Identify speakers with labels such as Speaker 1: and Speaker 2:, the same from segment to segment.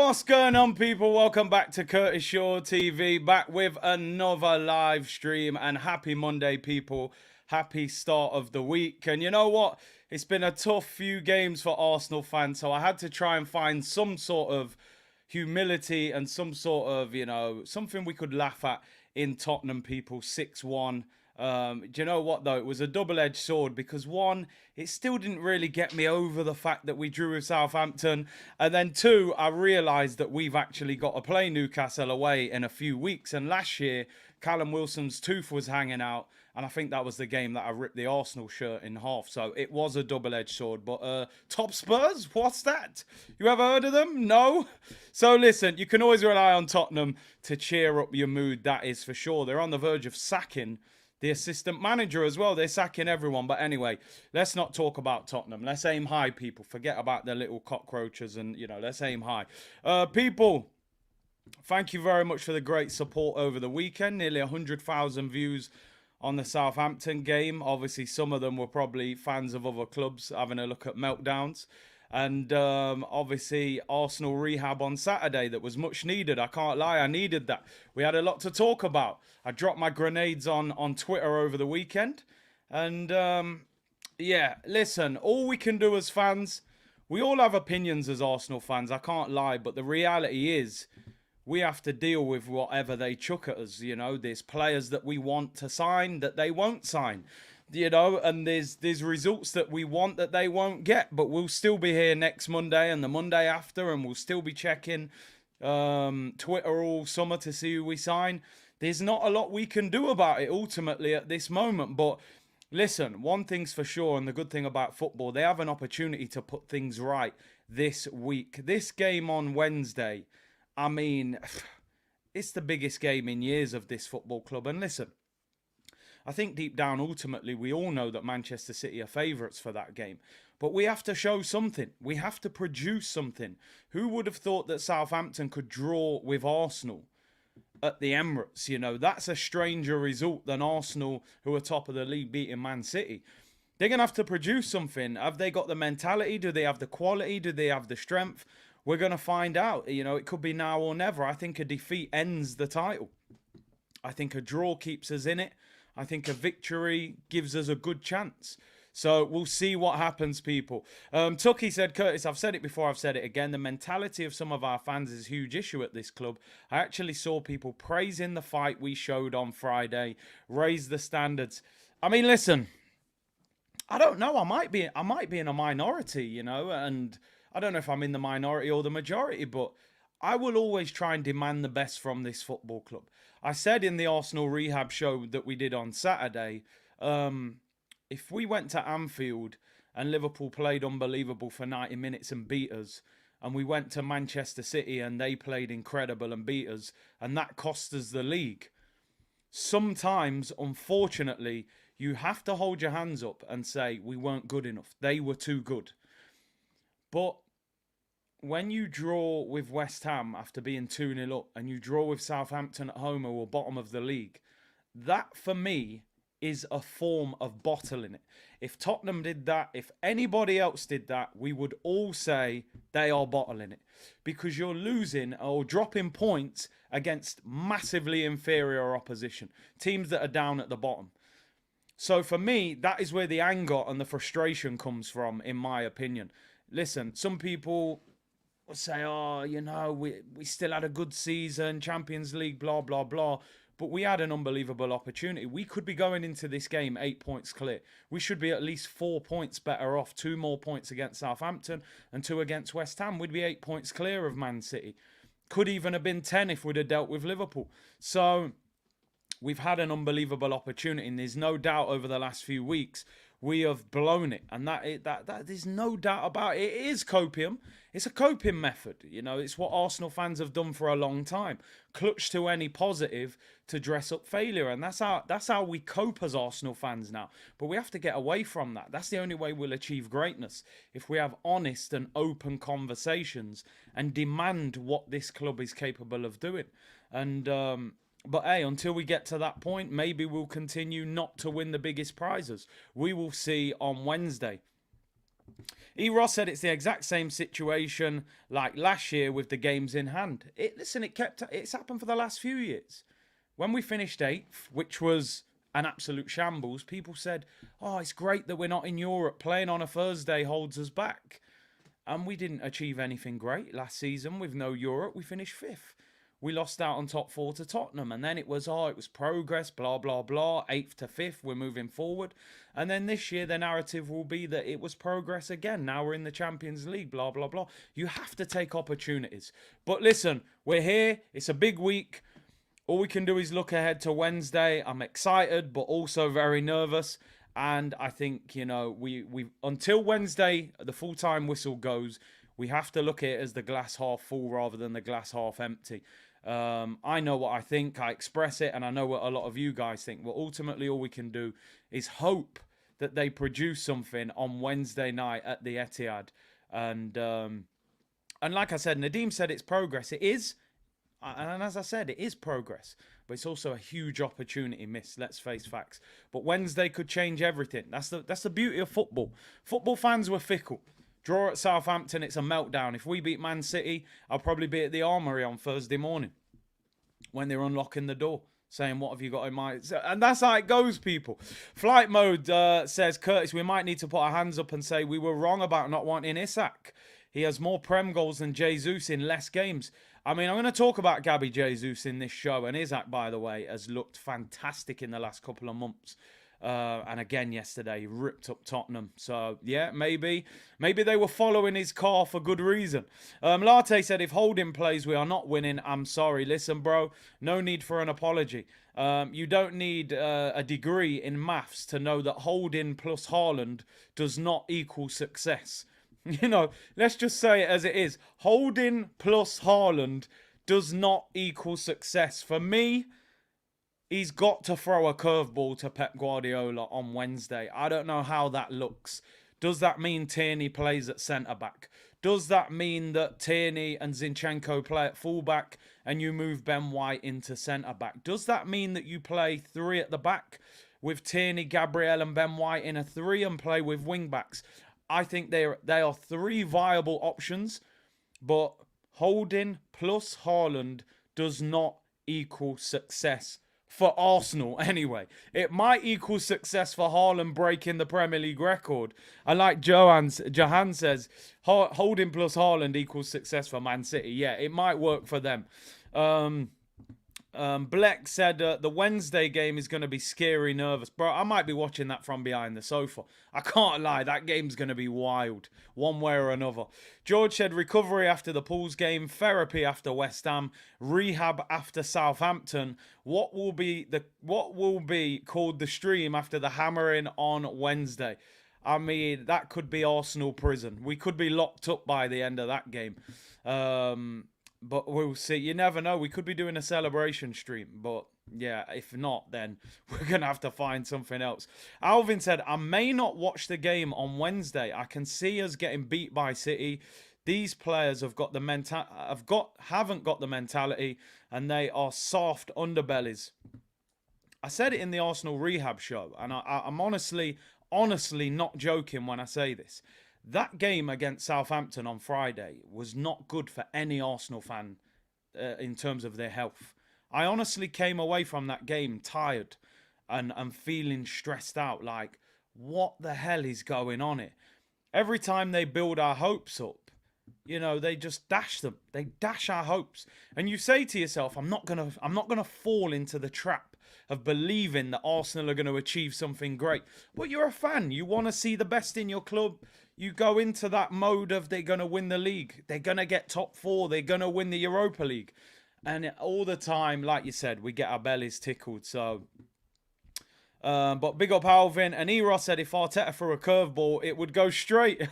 Speaker 1: What's going on, people? Welcome back to Curtis Shaw TV, back with another live stream. And happy Monday, people. Happy start of the week. And you know what? It's been a tough few games for Arsenal fans, so I had to try and find some sort of humility and some sort of, something we could laugh at in Tottenham, people. 6-1. Do you know what, though? It was a double-edged sword because, one, it still didn't really get me over the fact that we drew with Southampton. And then, two, I realised that we've actually got to play Newcastle away in a few weeks. And last year, Callum Wilson's tooth was hanging out. And I think that was the game that I ripped the Arsenal shirt in half. So it was a double-edged sword. But top Spurs? What's that? You ever heard of them? No? So listen, you can always rely on Tottenham to cheer up your mood. That is for sure. They're on the verge of sacking the assistant manager as well. They're sacking everyone. But anyway, let's not talk about Tottenham. Let's aim high, people. Forget about their little cockroaches and, let's aim high. People, thank you very much for the great support over the weekend. Nearly 100,000 views on the Southampton game. Obviously, some of them were probably fans of other clubs having a look at meltdowns. And obviously, Arsenal rehab on Saturday that was much needed. I can't lie, I needed that. We had a lot to talk about. I dropped my grenades on Twitter over the weekend. And yeah, listen, all we can do as fans, we all have opinions as Arsenal fans. I can't lie, but the reality is we have to deal with whatever they chuck at us. There's players that we want to sign that they won't sign. And there's results that we want that they won't get, but we'll still be here next Monday and the Monday after, and we'll still be checking Twitter all summer to see who we sign. There's not a lot we can do about it ultimately at this moment, but listen, one thing's for sure, and the good thing about football, they have an opportunity to put things right this week. This game on Wednesday, I mean, it's the biggest game in years of this football club, and listen, I think deep down, ultimately, we all know that Manchester City are favourites for that game. But we have to show something. We have to produce something. Who would have thought that Southampton could draw with Arsenal at the Emirates? That's a stranger result than Arsenal, who are top of the league, beating Man City. They're going to have to produce something. Have they got the mentality? Do they have the quality? Do they have the strength? We're going to find out. It could be now or never. I think a defeat ends the title. I think a draw keeps us in it. I think a victory gives us a good chance. So we'll see what happens, people. Tucky said, Curtis, I've said it before, I've said it again. The mentality of some of our fans is a huge issue at this club. I actually saw people praising the fight we showed on Friday, raise the standards. I mean, listen, I don't know. I might be in a minority, and I don't know if I'm in the minority or the majority, but I will always try and demand the best from this football club. I said in the Arsenal rehab show that we did on Saturday, if we went to Anfield and Liverpool played unbelievable for 90 minutes and beat us, and we went to Manchester City and they played incredible and beat us, and that cost us the league, sometimes, unfortunately, you have to hold your hands up and say, we weren't good enough. They were too good. But when you draw with West Ham after being 2-0 up and you draw with Southampton at home who are bottom of the league, that for me is a form of bottling it. If Tottenham did that, if anybody else did that, we would all say they are bottling it, because you're losing or dropping points against massively inferior opposition, teams that are down at the bottom. So for me, that is where the anger and the frustration comes from, in my opinion. Listen, some people say, we still had a good season, Champions League, blah, blah, blah. But we had an unbelievable opportunity. We could be going into this game 8 points clear. We should be at least 4 points better off. 2 more points against Southampton and 2 against West Ham. We'd be 8 points clear of Man City. Could even have been 10 if we'd have dealt with Liverpool. So we've had an unbelievable opportunity. And there's no doubt over the last few weeks we have blown it, and that there's no doubt about it. It is copium. It's a coping method. It's what Arsenal fans have done for a long time. Clutch to any positive to dress up failure, and that's how we cope as Arsenal fans now. But we have to get away from that. That's the only way we'll achieve greatness, if we have honest and open conversations and demand what this club is capable of doing. And but hey, until we get to that point, maybe we'll continue not to win the biggest prizes. We will see on Wednesday. E. Ross said it's the exact same situation like last year with the games in hand. It's happened for the last few years. When we finished 8th, which was an absolute shambles, people said, oh, it's great that we're not in Europe. Playing on a Thursday holds us back. And we didn't achieve anything great last season with no Europe. We finished 5th. We lost out on top 4 to Tottenham. And then it was progress, blah, blah, blah. 8th to 5th, we're moving forward. And then this year, the narrative will be that it was progress again. Now we're in the Champions League, blah, blah, blah. You have to take opportunities. But listen, we're here. It's a big week. All we can do is look ahead to Wednesday. I'm excited, but also very nervous. And I think, we until Wednesday, the full-time whistle goes, we have to look at it as the glass half full rather than the glass half empty. I know what I think. I express it, and I know what a lot of you guys think. But ultimately, all we can do is hope that they produce something on Wednesday night at the Etihad. And like I said, Nadeem said it's progress. It is. And as I said, it is progress, but it's also a huge opportunity missed. Let's face facts. But Wednesday could change everything. That's the beauty of football. Football fans were fickle. Draw at Southampton, it's a meltdown. If we beat Man City, I'll probably be at the Armoury on Thursday morning when they're unlocking the door, saying, what have you got in mind? And that's how it goes, people. Flight Mode says, Curtis, we might need to put our hands up and say we were wrong about not wanting Isak. He has more Prem goals than Jesus in less games. I mean, I'm going to talk about Gabby Jesus in this show. And Isak, by the way, has looked fantastic in the last couple of months. And again, yesterday, he ripped up Tottenham. So, yeah, maybe they were following his car for good reason. Latte said, if Holding plays, we are not winning. I'm sorry. Listen, bro, no need for an apology. You don't need a degree in maths to know that Holding plus Haaland does not equal success. Let's just say it as it is. Holding plus Haaland does not equal success. For me, he's got to throw a curveball to Pep Guardiola on Wednesday. I don't know how that looks. Does that mean Tierney plays at centre-back? Does that mean that Tierney and Zinchenko play at full-back and you move Ben White into centre-back? Does that mean that you play 3 at the back with Tierney, Gabriel and Ben White in a 3 and play with wing-backs? I think they are 3 viable options, but Holding plus Haaland does not equal success for Arsenal anyway. It might equal success for Haaland breaking the Premier League record. And like Jahan says, Holding plus Haaland equals success for Man City. Yeah, it might work for them. Bleck said the Wednesday game is going to be scary nervous. Bro, I might be watching that from behind the sofa. I can't lie, that game's going to be wild, one way or another. George said recovery after the Pools game, therapy after West Ham, rehab after Southampton. What will be called the stream after the hammering on Wednesday? I mean, that could be Arsenal prison. We could be locked up by the end of that game. But we'll see. You never know. We could be doing a celebration stream. But yeah, if not, then we're going to have to find something else. Alvin said, I may not watch the game on Wednesday. I can see us getting beat by City. These players have got the haven't got the mentality, and they are soft underbellies. I said it in the Arsenal rehab show, and I'm honestly not joking when I say this. That game against Southampton on Friday was not good for any Arsenal fan in terms of their health. I honestly came away from that game tired and feeling stressed out. Like, what the hell is going on here? Every time they build our hopes up, they just dash them. They dash our hopes. And you say to yourself, I'm not gonna fall into the trap of believing that Arsenal are going to achieve something great. But you're a fan. You want to see the best in your club. You go into that mode of they're going to win the league. They're going to get top 4. They're going to win the Europa League. And all the time, like you said, we get our bellies tickled. So, but big up Alvin. And Eros said if Arteta threw a curveball, it would go straight.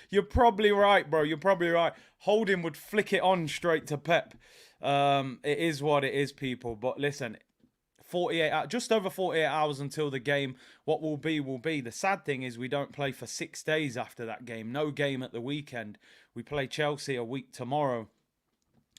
Speaker 1: You're probably right, bro. You're probably right. Holding would flick it on straight to Pep. It is what it is, people. But listen, just over 48 hours until the game. What will be, will be. The sad thing is we don't play for 6 days after that game. No game at the weekend. We play Chelsea a week tomorrow.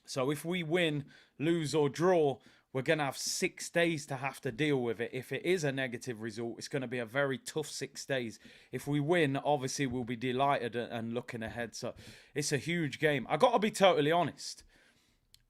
Speaker 1: So if we win, lose or draw, we're going to have 6 days to have to deal with it. If it is a negative result, it's going to be a very tough 6 days. If we win, obviously we'll be delighted and looking ahead. So it's a huge game. I got to be totally honest.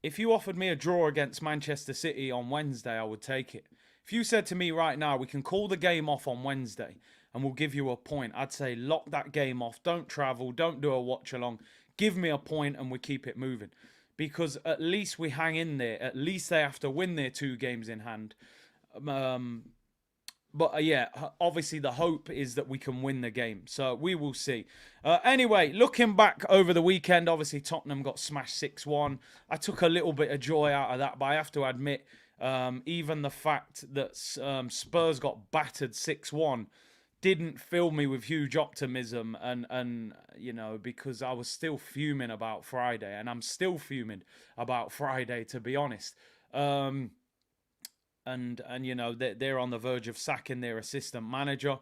Speaker 1: If you offered me a draw against Manchester City on Wednesday, I would take it. If you said to me right now, we can call the game off on Wednesday and we'll give you a point, I'd say lock that game off. Don't travel. Don't do a watch along. Give me a point and we keep it moving. Because at least we hang in there. At least they have to win their 2 games in hand. But yeah, obviously the hope is that we can win the game. So we will see. Anyway, looking back over the weekend, obviously Tottenham got smashed 6-1. I took a little bit of joy out of that, but I have to admit, even the fact that Spurs got battered 6-1 didn't fill me with huge optimism, and you know, because I was still fuming about Friday, and I'm still fuming about Friday, to be honest. And you know, they're on the verge of sacking their assistant manager.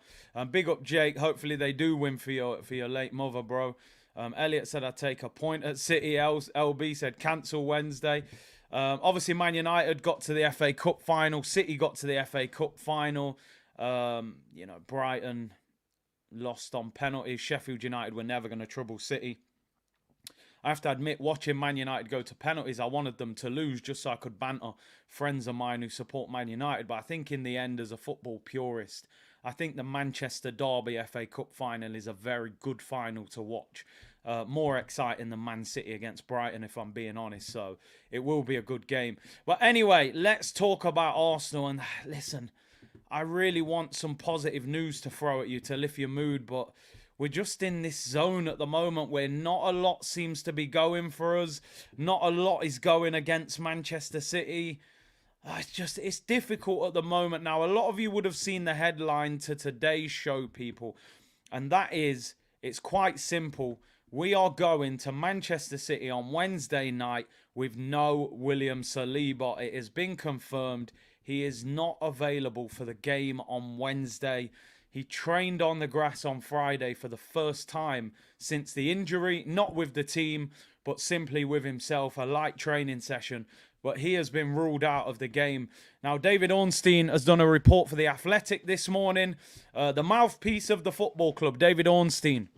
Speaker 1: Big up Jake. Hopefully they do win for your late mother, bro. Elliot said I'd take a point at City. LB said cancel Wednesday. Obviously Man United got to the FA Cup final. City got to the FA Cup final. You know, Brighton lost on penalties. Sheffield United were never going to trouble City. I have to admit, watching Man United go to penalties, I wanted them to lose just so I could banter friends of mine who support Man United. But I think in the end, as a football purist, I think the Manchester Derby FA Cup final is a very good final to watch. More exciting than Man City against Brighton, if I'm being honest. So it will be a good game. But anyway, let's talk about Arsenal. And listen, I really want some positive news to throw at you to lift your mood, but we're just in this zone at the moment where not a lot seems to be going for us. Not a lot is going against Manchester City. It's difficult at the moment now. A lot of you would have seen the headline to today's show, people. And that is, it's quite simple. We are going to Manchester City on Wednesday night with no William Saliba. It has been confirmed. He is not available for the game on Wednesday. He trained on the grass on Friday for the first time since the injury, not with the team, but simply with himself, a light training session. But he has been ruled out of the game. Now, David Ornstein has done a report for The Athletic this morning. The mouthpiece of the football club, David Ornstein.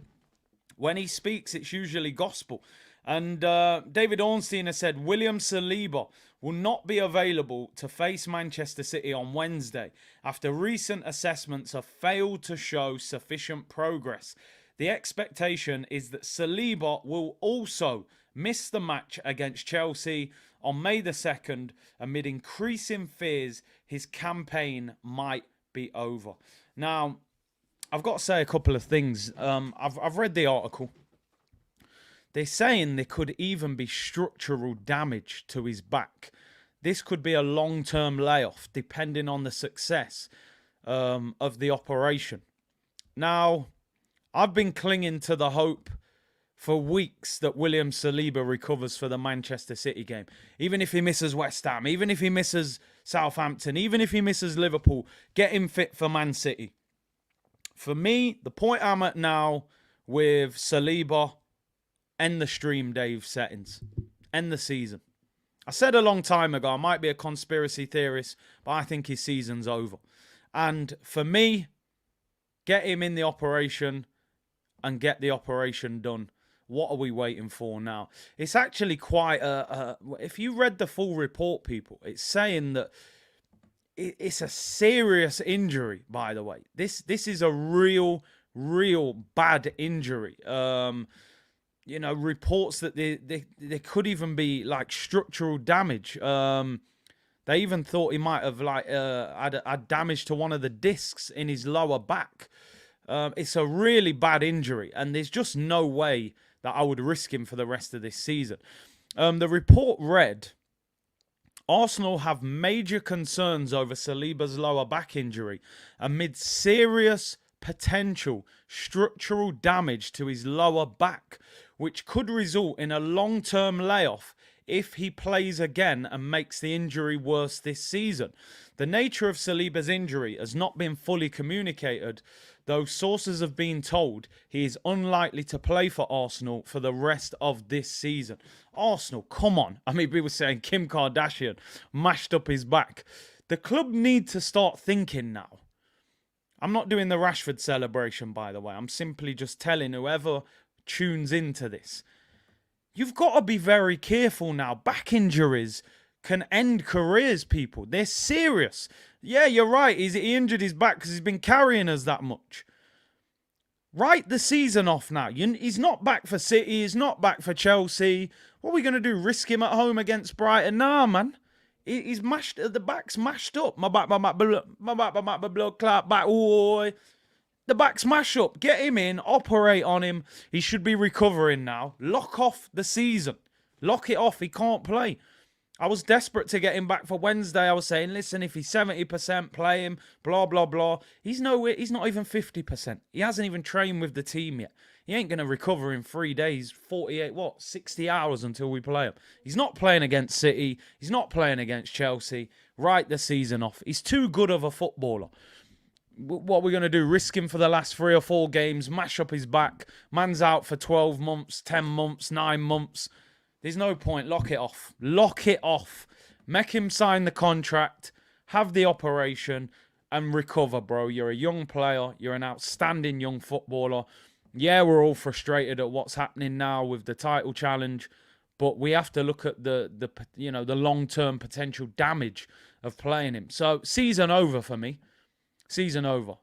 Speaker 1: When he speaks, it's usually gospel. And David Ornstein has said William Saliba will not be available to face Manchester City on Wednesday after recent assessments have failed to show sufficient progress. The expectation is that Saliba will also miss the match against Chelsea on May the 2nd amid increasing fears his campaign might be over. Now, I've got to say a couple of things. I've read the article. They're saying there could even be structural damage to his back. This could be a long-term layoff, depending on the success of the operation. Now, I've been clinging to the hope for weeks that William Saliba recovers for the Manchester City game. Even if he misses West Ham, even if he misses Southampton, even if he misses Liverpool, get him fit for Man City. For me, the point I'm at now with Saliba, end the stream, Dave settings. End the season. I said a long time ago, I might be a conspiracy theorist, but I think his season's over. And for me, get him in the operation and get the operation done. What are we waiting for now? It's actually quite if you read the full report, people, it's saying that it's a serious injury, by the way. This is a real bad injury. You know, reports that there could even be like structural damage. They even thought he might have like had damage to one of the discs in his lower back. It's a really bad injury, and there's just no way that I would risk him for the rest of this season. The report read, Arsenal have major concerns over Saliba's lower back injury amid serious potential structural damage to his lower back, which could result in a long-term layoff if he plays again and makes the injury worse this season. The nature of Saliba's injury has not been fully communicated, though sources have been told he is unlikely to play for Arsenal for the rest of this season. Arsenal, come on. I mean, people saying Kim Kardashian mashed up his back. The club need to start thinking now. I'm not doing the Rashford celebration, by the way. I'm simply just telling whoever tunes into this. You've got to be very careful now. Back injuries can end careers, people. They're serious. Yeah, you're right. He injured his back because he's been carrying us that much. Write the season off now. He's not back for City. He's not back for Chelsea. What are we going to do? Risk him at home against Brighton? Nah, man. He's mashed. The back's mashed up. My back, blood clot, back. Ooh. The back's mash up. Get him in. Operate on him. He should be recovering now. Lock off the season. Lock it off. He can't play. I was desperate to get him back for Wednesday. I was saying, listen, if he's 70%, play him, blah, blah, blah. He's nowhere. He's not even 50%. He hasn't even trained with the team yet. He ain't going to recover in 3 days, 60 hours until we play him. He's not playing against City. He's not playing against Chelsea. Write the season off. He's too good of a footballer. What are we going to do? Risk him for the last 3 or 4 games, mash up his back. Man's out for 12 months, 10 months, 9 months. There's no point. Lock it off. Lock it off. Make him sign the contract, have the operation, and recover, bro. You're a young player. You're an outstanding young footballer. Yeah, we're all frustrated at what's happening now with the title challenge, but we have to look at the long-term potential damage of playing him. So, season over for me. Season over.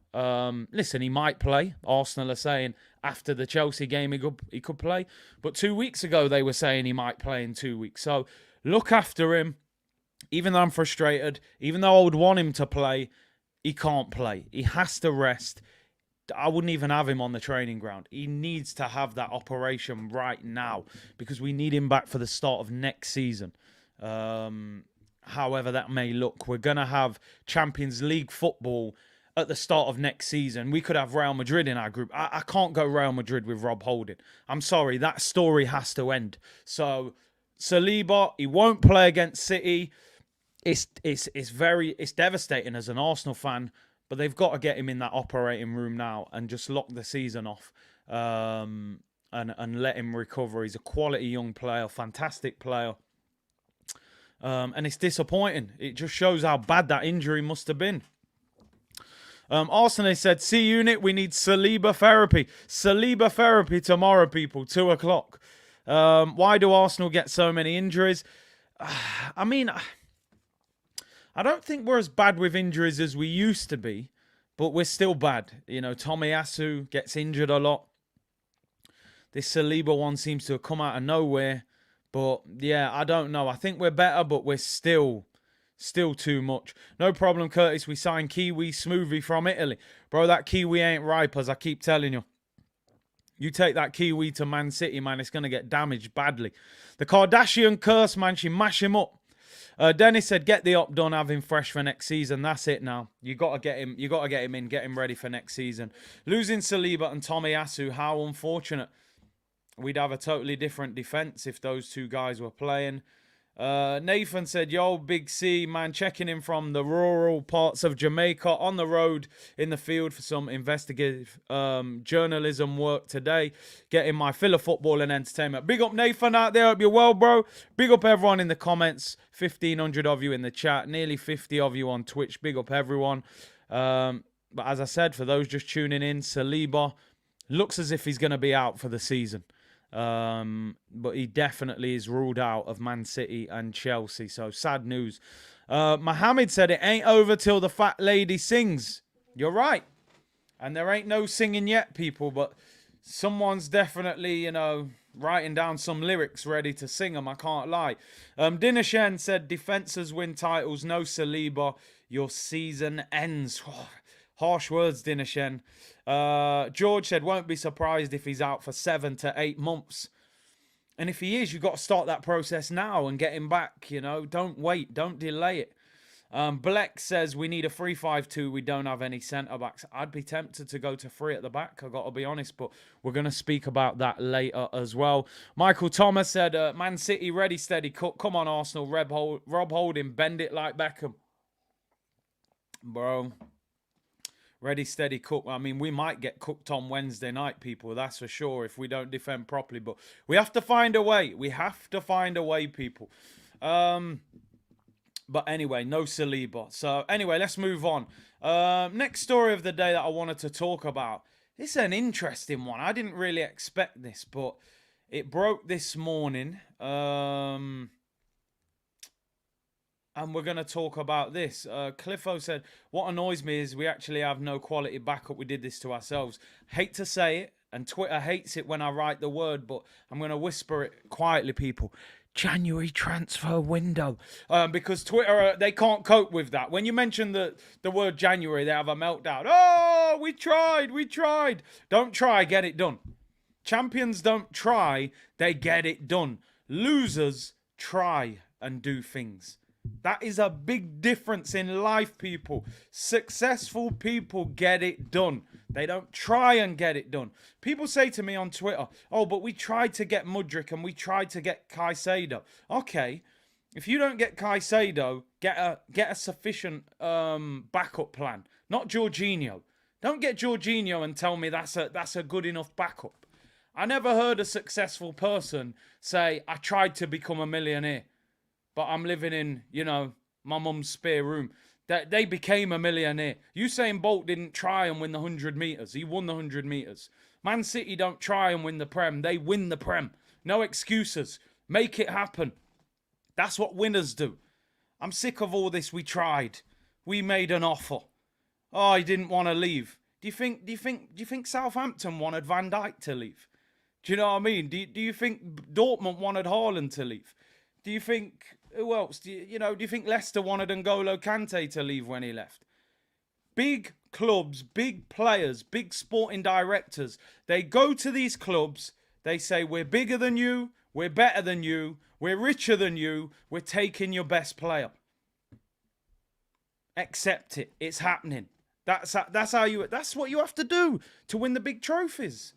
Speaker 1: Listen, he might play. Arsenal are saying after the Chelsea game he could play. But 2 weeks ago they were saying he might play in 2 weeks. So look after him. Even though I'm frustrated, even though I would want him to play, he can't play. He has to rest. I wouldn't even have him on the training ground. He needs to have that operation right now because we need him back for the start of next season. However that may look. We're going to have Champions League football at the start of next season. We could have Real Madrid in our group. I can't go Real Madrid with Rob Holding. I'm sorry, that story has to end. So, Saliba, he won't play against City. It's devastating as an Arsenal fan, but they've got to get him in that operating room now and just lock the season off and let him recover. He's a quality young player, fantastic player. And it's disappointing. It just shows how bad that injury must have been. Arsenal said, C unit, we need Saliba therapy. Saliba therapy tomorrow, people, 2 o'clock. Why do Arsenal get so many injuries? I mean, I don't think we're as bad with injuries as we used to be, but we're still bad. You know, Tomiyasu gets injured a lot. This Saliba one seems to have come out of nowhere. But, yeah, I don't know. I think we're better, but we're still too much. No problem, Curtis. We signed Kiwi Smoothie from Italy. Bro, that Kiwi ain't ripe, as I keep telling you. You take that Kiwi to Man City, man, it's going to get damaged badly. The Kardashian curse, man, she mash him up. Dennis said, get the op done, have him fresh for next season. That's it now. You got to get him. You got to get him in, get him ready for next season. Losing Saliba and Tomiyasu, how unfortunate. We'd have a totally different defense if those two guys were playing. Nathan said, yo, Big C, man, checking in from the rural parts of Jamaica on the road in the field for some investigative journalism work today. Getting my fill of football and entertainment. Big up Nathan out there. Hope you're well, bro. Big up everyone in the comments. 1,500 of you in the chat. Nearly 50 of you on Twitch. Big up everyone. But as I said, for those just tuning in, Saliba looks as if he's going to be out for the season. But he definitely is ruled out of Man City and Chelsea. So sad news. Mohammed said it ain't over till the fat lady sings. You're right. And there ain't no singing yet, people. But someone's definitely, you know, writing down some lyrics ready to sing them. I can't lie. Dinershen said defenses win titles. No Saliba. Your season ends. Harsh words, Dinershen. George said, won't be surprised if he's out for 7 to 8 months. And if he is, you've got to start that process now and get him back, you know. Don't wait. Don't delay it. Bleck says, we need a 3-5-2. We don't have any centre-backs. I'd be tempted to go to 3 at the back, I've got to be honest. But we're going to speak about that later as well. Michael Thomas said, Man City, ready, steady, cut. Come on, Arsenal. Rob Holding, bend it like Beckham. Bro. Ready, steady, cook. I mean, we might get cooked on Wednesday night, people. That's for sure if we don't defend properly. But we have to find a way. We have to find a way, people. But anyway, no Saliba. So anyway, let's move on. Next story of the day that I wanted to talk about. This is an interesting one. I didn't really expect this, but it broke this morning. And we're going to talk about this. Cliffo said, what annoys me is we actually have no quality backup. We did this to ourselves. Hate to say it, and Twitter hates it when I write the word, but I'm going to whisper it quietly, people. January transfer window. Because Twitter, they can't cope with that. When you mention the word January, they have a meltdown. Oh, we tried. Don't try, get it done. Champions don't try, they get it done. Losers try and do things. That is a big difference in life, people. Successful people get it done. They don't try and get it done. People say to me on Twitter, oh, but we tried to get Mudryk and we tried to get Caicedo. Okay, if you don't get Caicedo, get a sufficient backup plan. Not Jorginho. Don't get Jorginho and tell me that's a good enough backup. I never heard a successful person say, I tried to become a millionaire, but I'm living in, my mum's spare room. They became a millionaire. Usain Bolt didn't try and win the 100 metres. He won the 100 metres. Man City don't try and win the Prem. They win the Prem. No excuses. Make it happen. That's what winners do. I'm sick of all this. We tried. We made an offer. Oh, he didn't want to leave. Do you think Southampton wanted Van Dijk to leave? Do you know what I mean? Do you think Dortmund wanted Haaland to leave? Do you think, who else? Do you think Leicester wanted N'Golo Kante to leave when he left? Big clubs, big players, big sporting directors, they go to these clubs, they say, we're bigger than you, we're better than you, we're richer than you, we're taking your best player. Accept it. It's happening. That's what you have to do to win the big trophies.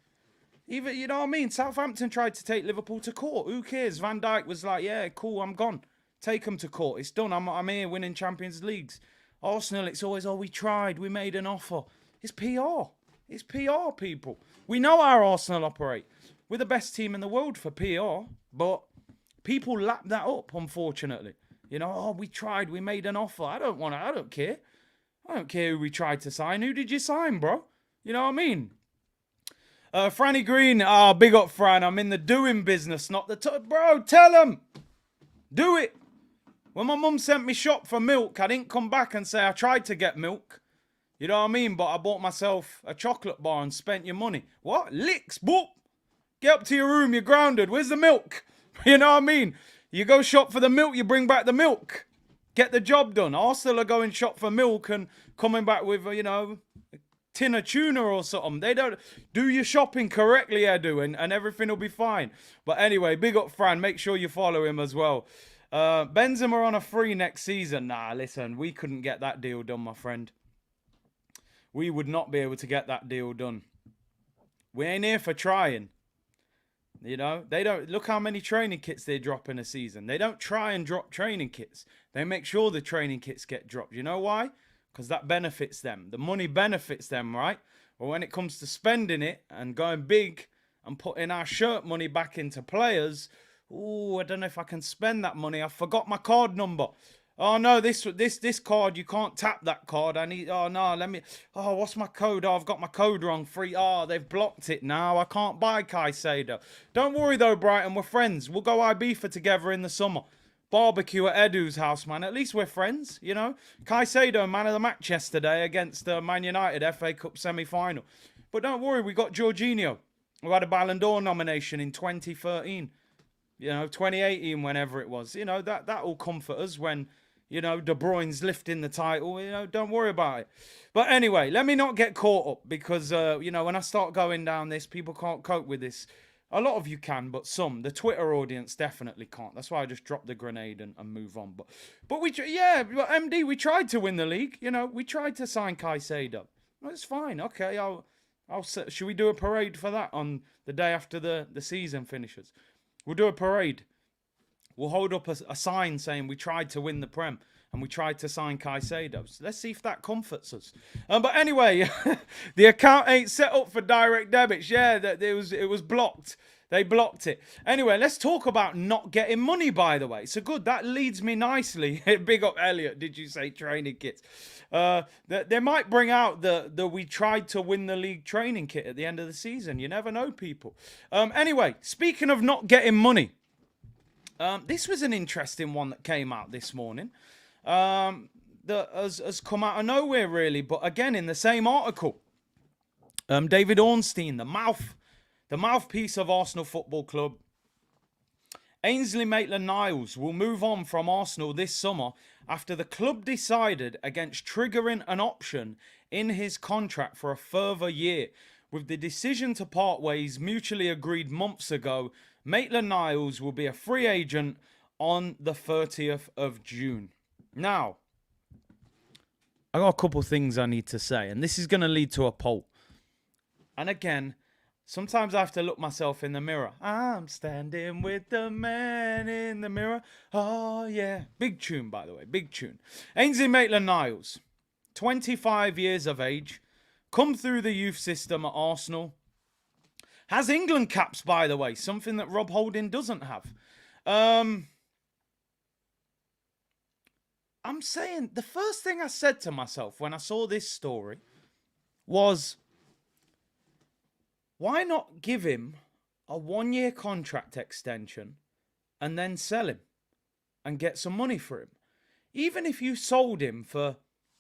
Speaker 1: Even, you know what I mean? Southampton tried to take Liverpool to court. Who cares? Van Dijk was like, yeah, cool, I'm gone. Take them to court. It's done. I'm here winning Champions Leagues. Arsenal, it's always, we tried. We made an offer. It's PR. It's PR, people. We know how Arsenal operate. We're the best team in the world for PR. But people lap that up, unfortunately. We tried. We made an offer. I don't care. I don't care who we tried to sign. Who did you sign, bro? You know what I mean? Franny Green, big up Fran. I'm in the doing business, not the... Bro, tell him. Do it. When my mum sent me shop for milk, I didn't come back and say I tried to get milk. You know what I mean? But I bought myself a chocolate bar and spent your money. What? Licks, boop. Get up to your room, you're grounded. Where's the milk? You know what I mean? You go shop for the milk, you bring back the milk. Get the job done. Arsenal are going shop for milk and coming back with, tin of tuna or something. They don't do your shopping correctly, Edu, and everything will be fine. But anyway, big up Fran. Make sure you follow him as well. Benzema on a free next season. Nah, listen, we couldn't get that deal done, my friend. We would not be able to get that deal done. We ain't here for trying. They don't look how many training kits they drop in a season. They don't try and drop training kits. They make sure the training kits get dropped. You know why? Because that benefits them. The money benefits them, right? But when it comes to spending it and going big and putting our shirt money back into players, I don't know if I can spend that money. I forgot my card number. Oh, no, this card, you can't tap that card. What's my code? Oh, I've got my code wrong. They've blocked it now. I can't buy Caicedo. Don't worry, though, Brighton. We're friends. We'll go Ibiza together in the summer. Barbecue at Edu's house, man. At least we're friends, Caicedo, man of the match yesterday against Man United FA Cup semi-final. But don't worry, we got Jorginho, who had a Ballon d'Or nomination in 2013. 2018, whenever it was. That will comfort us when, De Bruyne's lifting the title. Don't worry about it. But anyway, let me not get caught up because, when I start going down this, people can't cope with this. A lot of you can, but some. The Twitter audience definitely can't. That's why I just dropped the grenade and move on. But MD, we tried to win the league. We tried to sign Caicedo. Well, it's fine. Okay, should we do a parade for that on the day after the season finishes? We'll do a parade. We'll hold up a sign saying we tried to win the Prem. and we tried to sign Caicedo. So let's see if that comforts us. But anyway, the account ain't set up for direct debits. Yeah, it was blocked. They blocked it. Anyway, let's talk about not getting money, by the way. So good, that leads me nicely. Big up Elliot, did you say training kits? They might bring out the we tried to win the league training kit at the end of the season. You never know, people. Anyway, speaking of not getting money, this was an interesting one that came out this morning. That has come out of nowhere, really. But again, in the same article, David Ornstein, the mouthpiece of Arsenal Football Club, Ainsley Maitland-Niles will move on from Arsenal this summer after the club decided against triggering an option in his contract for a further year. With the decision to part ways mutually agreed months ago, Maitland-Niles will be a free agent on the 30th of June. Now, I got a couple of things I need to say, and this is going to lead to a poll. And again, sometimes I have to look myself in the mirror. I'm standing with the man in the mirror. Oh, yeah. Big tune, by the way. Big tune. Ainsley Maitland-Niles, 25 years of age, come through the youth system at Arsenal. Has England caps, by the way, something that Rob Holding doesn't have. I'm saying, the first thing I said to myself when I saw this story was, why not give him a 1-year contract extension and then sell him and get some money for him? Even if you sold him for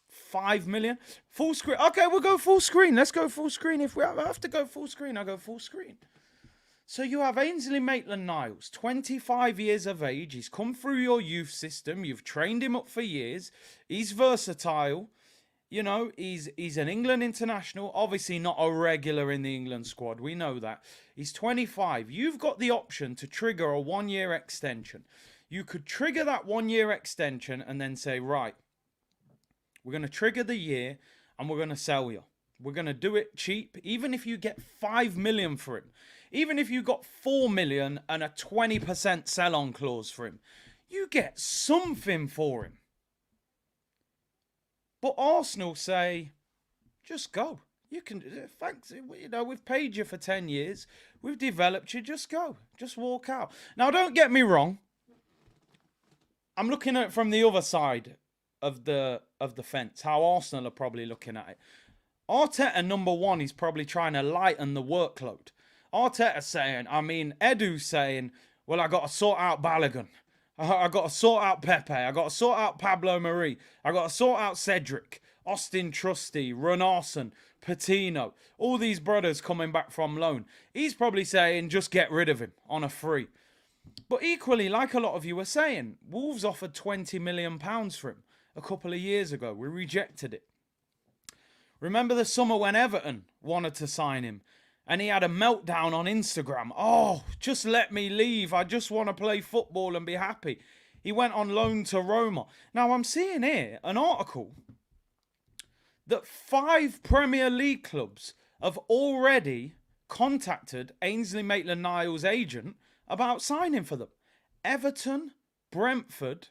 Speaker 1: 5 million, full screen. Okay, we'll go full screen. Let's go full screen. If we have to go full screen, I'll go full screen. So you have Ainsley Maitland-Niles, 25 years of age. He's come through your youth system. You've trained him up for years. He's versatile. You know, he's an England international, obviously not a regular in the England squad. We know that. He's 25. You've got the option to trigger a 1-year extension. You could trigger that 1-year extension and then say, right, we're going to trigger the year and we're going to sell you. We're going to do it cheap, even if you get 5 million for him. Even if you got 4 million and a 20% sell-on clause for him. You get something for him. But Arsenal say, just go. You can, thanks, you know, we've paid you for 10 years. We've developed you, just go. Just walk out. Now, don't get me wrong. I'm looking at it from the other side of the fence, how Arsenal are probably looking at it. Arteta, number one, he's probably trying to lighten the workload. Arteta's saying, Edu's saying, well, I got to sort out Balogun. I got to sort out Pepe. I got to sort out Pablo Mari. I got to sort out Cedric, Austin Trusty, Runarsson, Patino. All these brothers coming back from loan. He's probably saying, just get rid of him on a free. But equally, like a lot of you were saying, Wolves offered £20 million for him a couple of years ago. We rejected it. Remember the summer when Everton wanted to sign him? And he had a meltdown on Instagram. Oh, just let me leave. I just want to play football and be happy. He went on loan to Roma. Now, I'm seeing here an article that 5 Premier League clubs have already contacted Ainsley Maitland-Niles' agent about signing for them. Everton, Brentford,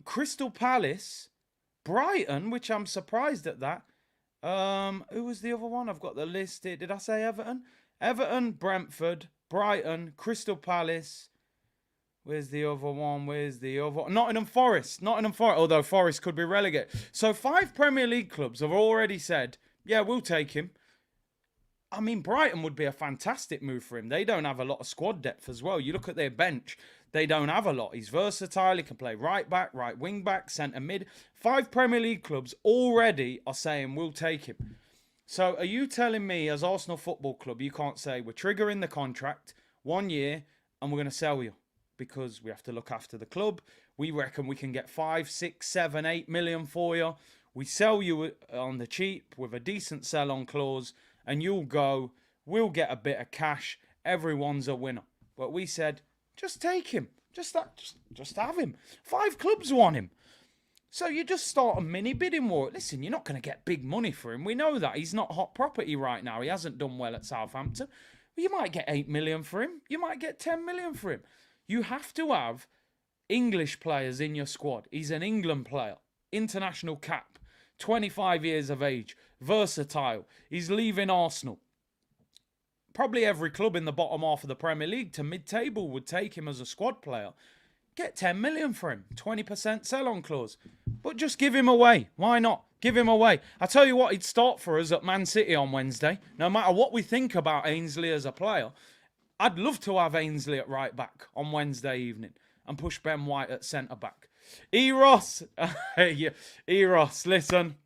Speaker 1: Crystal Palace, Brighton, which I'm surprised at that. Who was the other one? I've got the list here. Did I say Everton? Everton, Brentford, Brighton, Crystal Palace. Where's the other one? Nottingham Forest. Although Forest could be relegated. So 5 Premier League clubs have already said, yeah, we'll take him. I mean, Brighton would be a fantastic move for him. They don't have a lot of squad depth as well. You look at their bench. They don't have a lot. He's versatile. He can play right back, right wing back, centre mid. 5 Premier League clubs already are saying we'll take him. So are you telling me as Arsenal Football Club you can't say we're triggering the contract 1 year and we're going to sell you because we have to look after the club. We reckon we can get 5, 6, 7, 8 million for you. We sell you on the cheap with a decent sell-on clause and you'll go. We'll get a bit of cash. Everyone's a winner. But we said, just take him. Just have him. 5 clubs want him. So you just start a mini bidding war. Listen, you're not going to get big money for him. We know that. He's not hot property right now. He hasn't done well at Southampton. You might get 8 million for him. You might get 10 million for him. You have to have English players in your squad. He's an England player, international cap, 25 years of age, versatile. He's leaving Arsenal. Probably every club in the bottom half of the Premier League to mid-table would take him as a squad player. Get 10 million for him, 20% sell-on clause. But just give him away. Why not? Give him away. I tell you what, he'd start for us at Man City on Wednesday. No matter what we think about Ainsley as a player, I'd love to have Ainsley at right back on Wednesday evening and push Ben White at centre back. Eros, Eros, listen.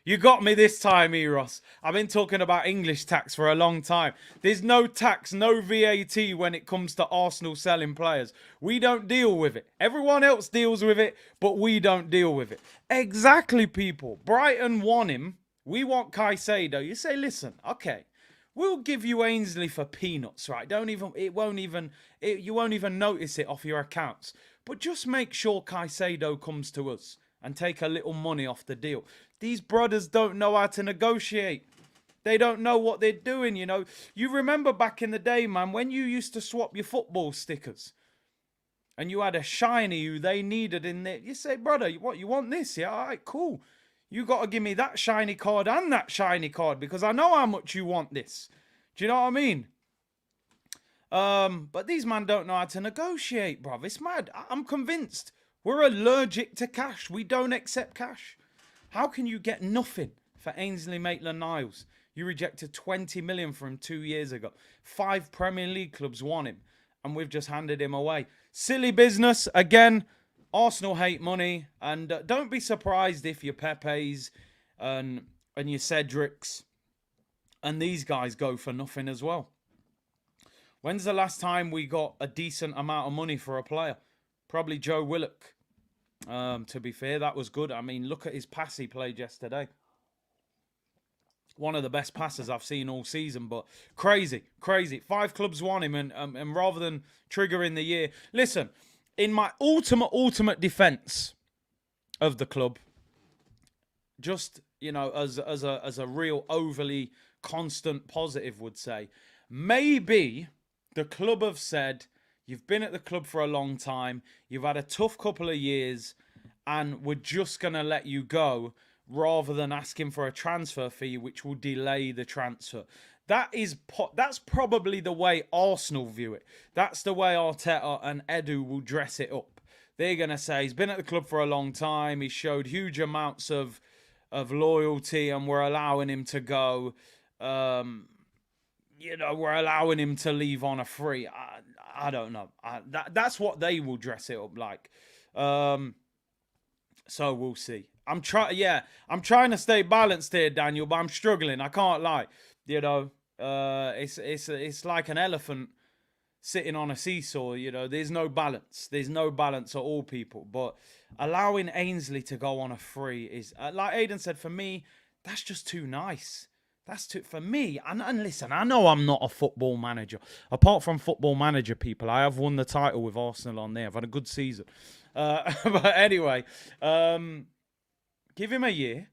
Speaker 1: You got me this time, Eros. I've been talking about English tax for a long time. There's no tax, no VAT when it comes to Arsenal selling players. We don't deal with it. Everyone else deals with it, but we don't deal with it. Exactly, people. Brighton want him. We want Caicedo. You say, listen, okay, we'll give you Ainsley for peanuts, right? You won't even notice it off your accounts. But just make sure Caicedo comes to us and take a little money off the deal. These brothers don't know how to negotiate. They don't know what they're doing, you know. You remember back in the day, man, when you used to swap your football stickers and you had a shiny who they needed in there. You say, brother, what, you want this? Yeah, all right, cool. You got to give me that shiny card and that shiny card because I know how much you want this. Do you know what I mean? But these men don't know how to negotiate, bruv. It's mad. I'm convinced. We're allergic to cash. We don't accept cash. How can you get nothing for Ainsley Maitland-Niles? You rejected 20 million for him 2 years ago. 5 Premier League clubs want him, and we've just handed him away. Silly business. Again, Arsenal hate money, and don't be surprised if your Pepes and your Cedrics and these guys go for nothing as well. When's the last time we got a decent amount of money for a player? Probably Joe Willock. To be fair, that was good. I mean, look at his pass he played yesterday. One of the best passes I've seen all season, but crazy. 5 clubs want him, and rather than triggering the year... Listen, in my ultimate defence of the club, just, you know, as a real overly constant positive would say, maybe the club have said... You've been at the club for a long time. You've had a tough couple of years, and we're just going to let you go rather than asking for a transfer fee, which will delay the transfer. That's probably the way Arsenal view it. That's the way Arteta and Edu will dress it up. They're going to say he's been at the club for a long time. He showed huge amounts of loyalty, and we're allowing him to go. You know, we're allowing him to leave on a free. I don't know. That's what they will dress it up like. So we'll see. I'm trying to stay balanced here, Daniel, but I'm struggling. I can't lie. You know, it's like an elephant sitting on a seesaw. You know, there's no balance. There's no balance at all, people. But allowing Ainsley to go on a free is, like Aiden said, for me, that's just too nice. That's too, for me, and listen, I know I'm not a football manager. Apart from football manager people, I have won the title with Arsenal on there. I've had a good season. But anyway, give him a year.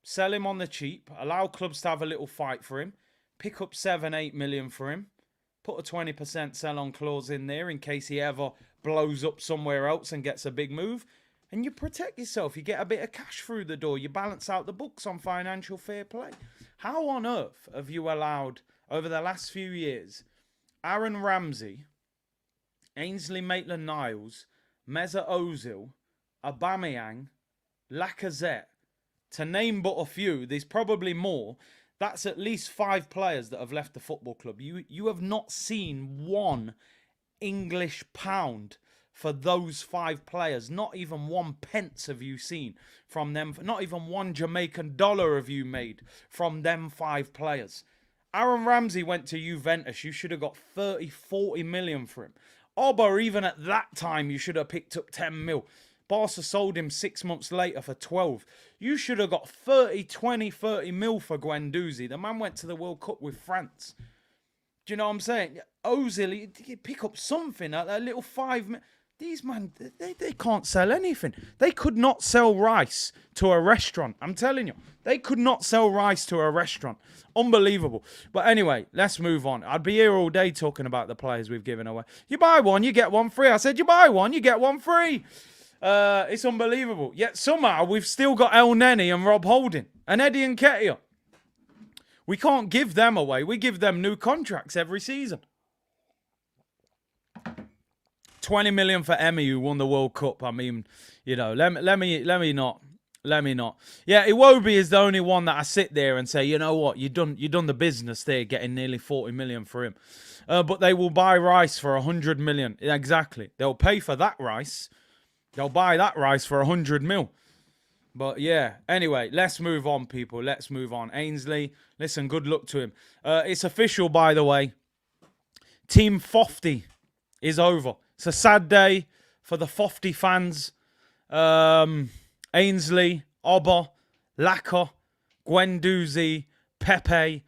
Speaker 1: Sell him on the cheap. Allow clubs to have a little fight for him. Pick up 7-8 million for him. Put a 20% sell-on clause in there in case he ever blows up somewhere else and gets a big move. And you protect yourself. You get a bit of cash through the door. You balance out the books on financial fair play. How on earth have you allowed, over the last few years, Aaron Ramsey, Ainsley Maitland-Niles, Mesut Ozil, Aubameyang, Lacazette, to name but a few, there's probably more. That's at least 5 players that have left the football club. You have not seen one English pound for those 5 players. Not even 1 pence have you seen from them. Not even 1 Jamaican dollar have you made from them 5 players. Aaron Ramsey went to Juventus. You should have got 30, 40 million for him. Oba, even at that time, you should have picked up 10 mil. Barca sold him 6 months later for 12. You should have got 30, 20, 30 mil for Guendouzi. The man went to the World Cup with France. Do you know what I'm saying? Ozil, he'd pick up something, a little 5 mil. these man, they can't sell anything. They could not sell rice to a restaurant. I'm telling you, they could not sell rice to a restaurant. Unbelievable. But anyway, let's move on. I'd be here all day talking about the players we've given away. You buy one, you get one free. I said you buy one, you get one free. It's unbelievable. Yet somehow we've still got El Neni and Rob Holding and Eddie Nketiah. We can't give them away. We give them new contracts every season. 20 million for Emmy, who won the World Cup. I mean, you know, let me not. Yeah, Iwobi is the only one that I sit there and say, you know what, you done the business there, getting nearly 40 million for him. But they will buy Rice for 100 million. Exactly. They'll pay for that Rice. They'll buy that Rice for 100 mil. But yeah, anyway, let's move on, people. Let's move on. Ainsley, listen, good luck to him. It's official, by the way. Team Fofty is over. It's a sad day for the Fofty fans. Ainsley, Oba, Laka, Guendouzi, Pepe.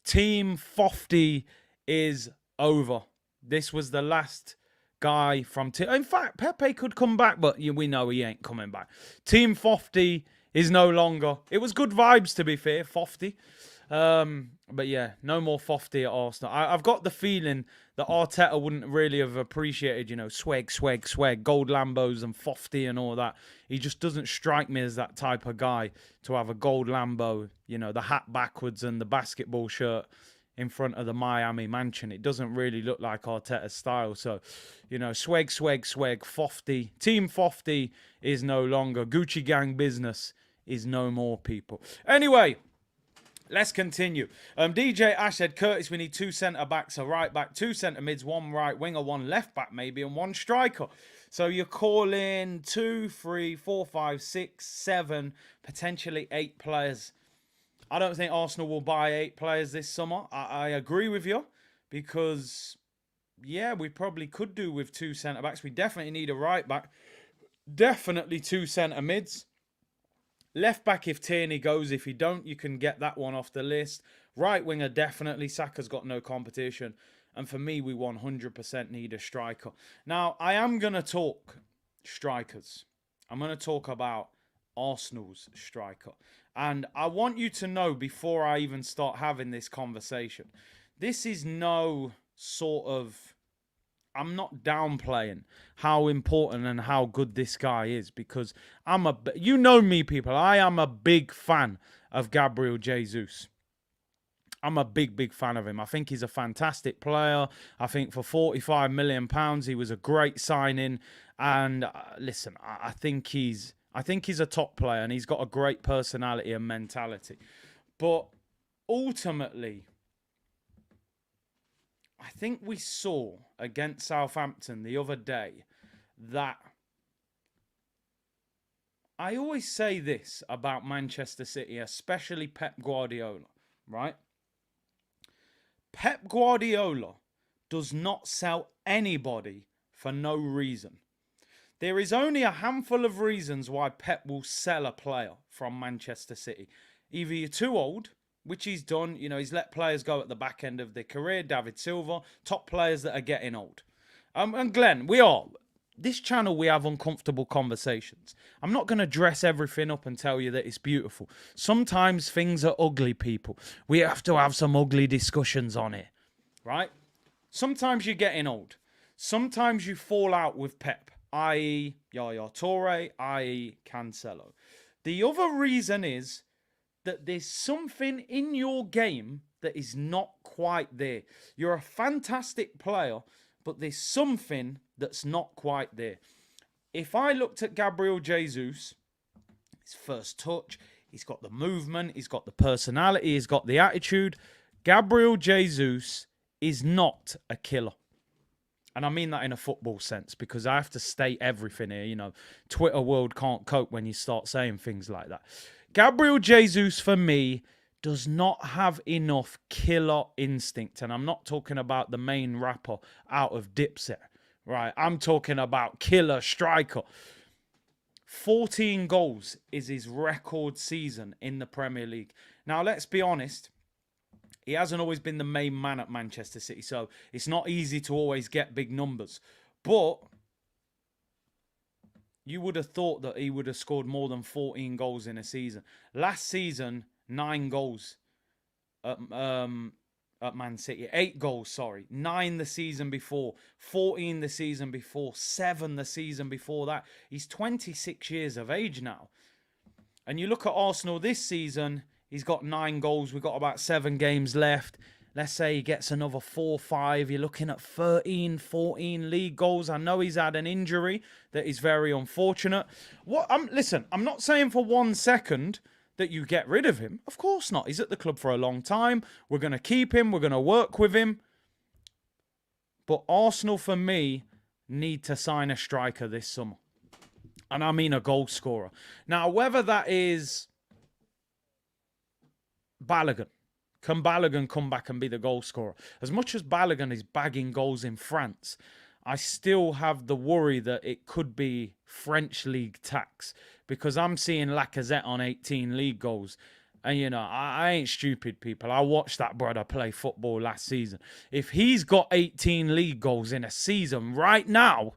Speaker 1: Team Fofty is over. This was the last guy from... In fact, Pepe could come back, but we know he ain't coming back. Team Fofty is no longer... It was good vibes, to be fair, Fofty. But yeah, no more Fofty at Arsenal. I've got the feeling that Arteta wouldn't really have appreciated, you know, swag, gold Lambos and Fofty and all that. He just doesn't strike me as that type of guy to have a gold Lambo, you know, the hat backwards and the basketball shirt in front of the Miami mansion. It doesn't really look like Arteta's style. So, you know, swag, Fofty. Team Fofty is no longer. Gucci Gang business is no more, people. Anyway, let's continue. DJ Ash said, Curtis, we need 2 centre-backs, a right-back, 2 centre-mids, 1 right winger, 1 left-back maybe, and 1 striker. So you're calling 2, 3, 4, 5, 6, 7, potentially 8 players. I don't think Arsenal will buy 8 players this summer. I agree with you because, yeah, we probably could do with 2 centre-backs. We definitely need a right-back. Definitely 2 centre-mids. Left back if Tierney goes. If he don't, you can get that one off the list. Right winger, definitely. Saka's got no competition. And for me, we 100% need a striker. Now, I am going to talk strikers. I'm going to talk about Arsenal's striker. And I want you to know before I even start having this conversation, this is no sort of... I'm not downplaying how important and how good this guy is because you know me, people. I am a big fan of Gabriel Jesus. I'm a big fan of him. I think he's a fantastic player. I think for £45 million, he was a great signing. And listen, I think he's a top player and he's got a great personality and mentality. But ultimately, I think we saw against Southampton the other day that I always say this about Manchester City, especially Pep Guardiola, right? Pep Guardiola does not sell anybody for no reason. There is only a handful of reasons why Pep will sell a player from Manchester City. Either you're too old, which he's done. You know, he's let players go at the back end of their career. David Silva, top players that are getting old. And Glenn, this channel, we have uncomfortable conversations. I'm not going to dress everything up and tell you that it's beautiful. Sometimes things are ugly, people. We have to have some ugly discussions on it, right? Sometimes you're getting old. Sometimes you fall out with Pep, i.e. Yaya Toure, i.e. Cancelo. The other reason is that there's something in your game that is not quite there. You're a fantastic player, but there's something that's not quite there. If I looked at Gabriel Jesus, his first touch, he's got the movement, he's got the personality, he's got the attitude. Gabriel Jesus is not a killer. And I mean that in a football sense because I have to state everything here. You know, Twitter world can't cope when you start saying things like that. Gabriel Jesus, for me, does not have enough killer instinct. And I'm not talking about the main rapper out of Dipset, right? I'm talking about killer striker. 14 goals is his record season in the Premier League. Now, let's be honest. He hasn't always been the main man at Manchester City, so it's not easy to always get big numbers. But you would have thought that he would have scored more than 14 goals in a season. Last season, 9 goals at Man City. 8 goals, sorry. 9 the season before. 14 the season before. 7 the season before that. He's 26 years of age now. And you look at Arsenal this season, he's got 9 goals. We've got about 7 games left. Let's say he gets another 4, 5. You're looking at 13, 14 league goals. I know he's had an injury that is very unfortunate. Listen, I'm not saying for 1 second that you get rid of him. Of course not. He's at the club for a long time. We're going to keep him. We're going to work with him. But Arsenal, for me, need to sign a striker this summer. And I mean a goal scorer. Now, whether that is Balogun. Can Balogun come back and be the goal scorer? As much as Balogun is bagging goals in France, I still have the worry that it could be French league tax. Because I'm seeing Lacazette on 18 league goals. And, you know, I ain't stupid, people. I watched that brother play football last season. If he's got 18 league goals in a season right now,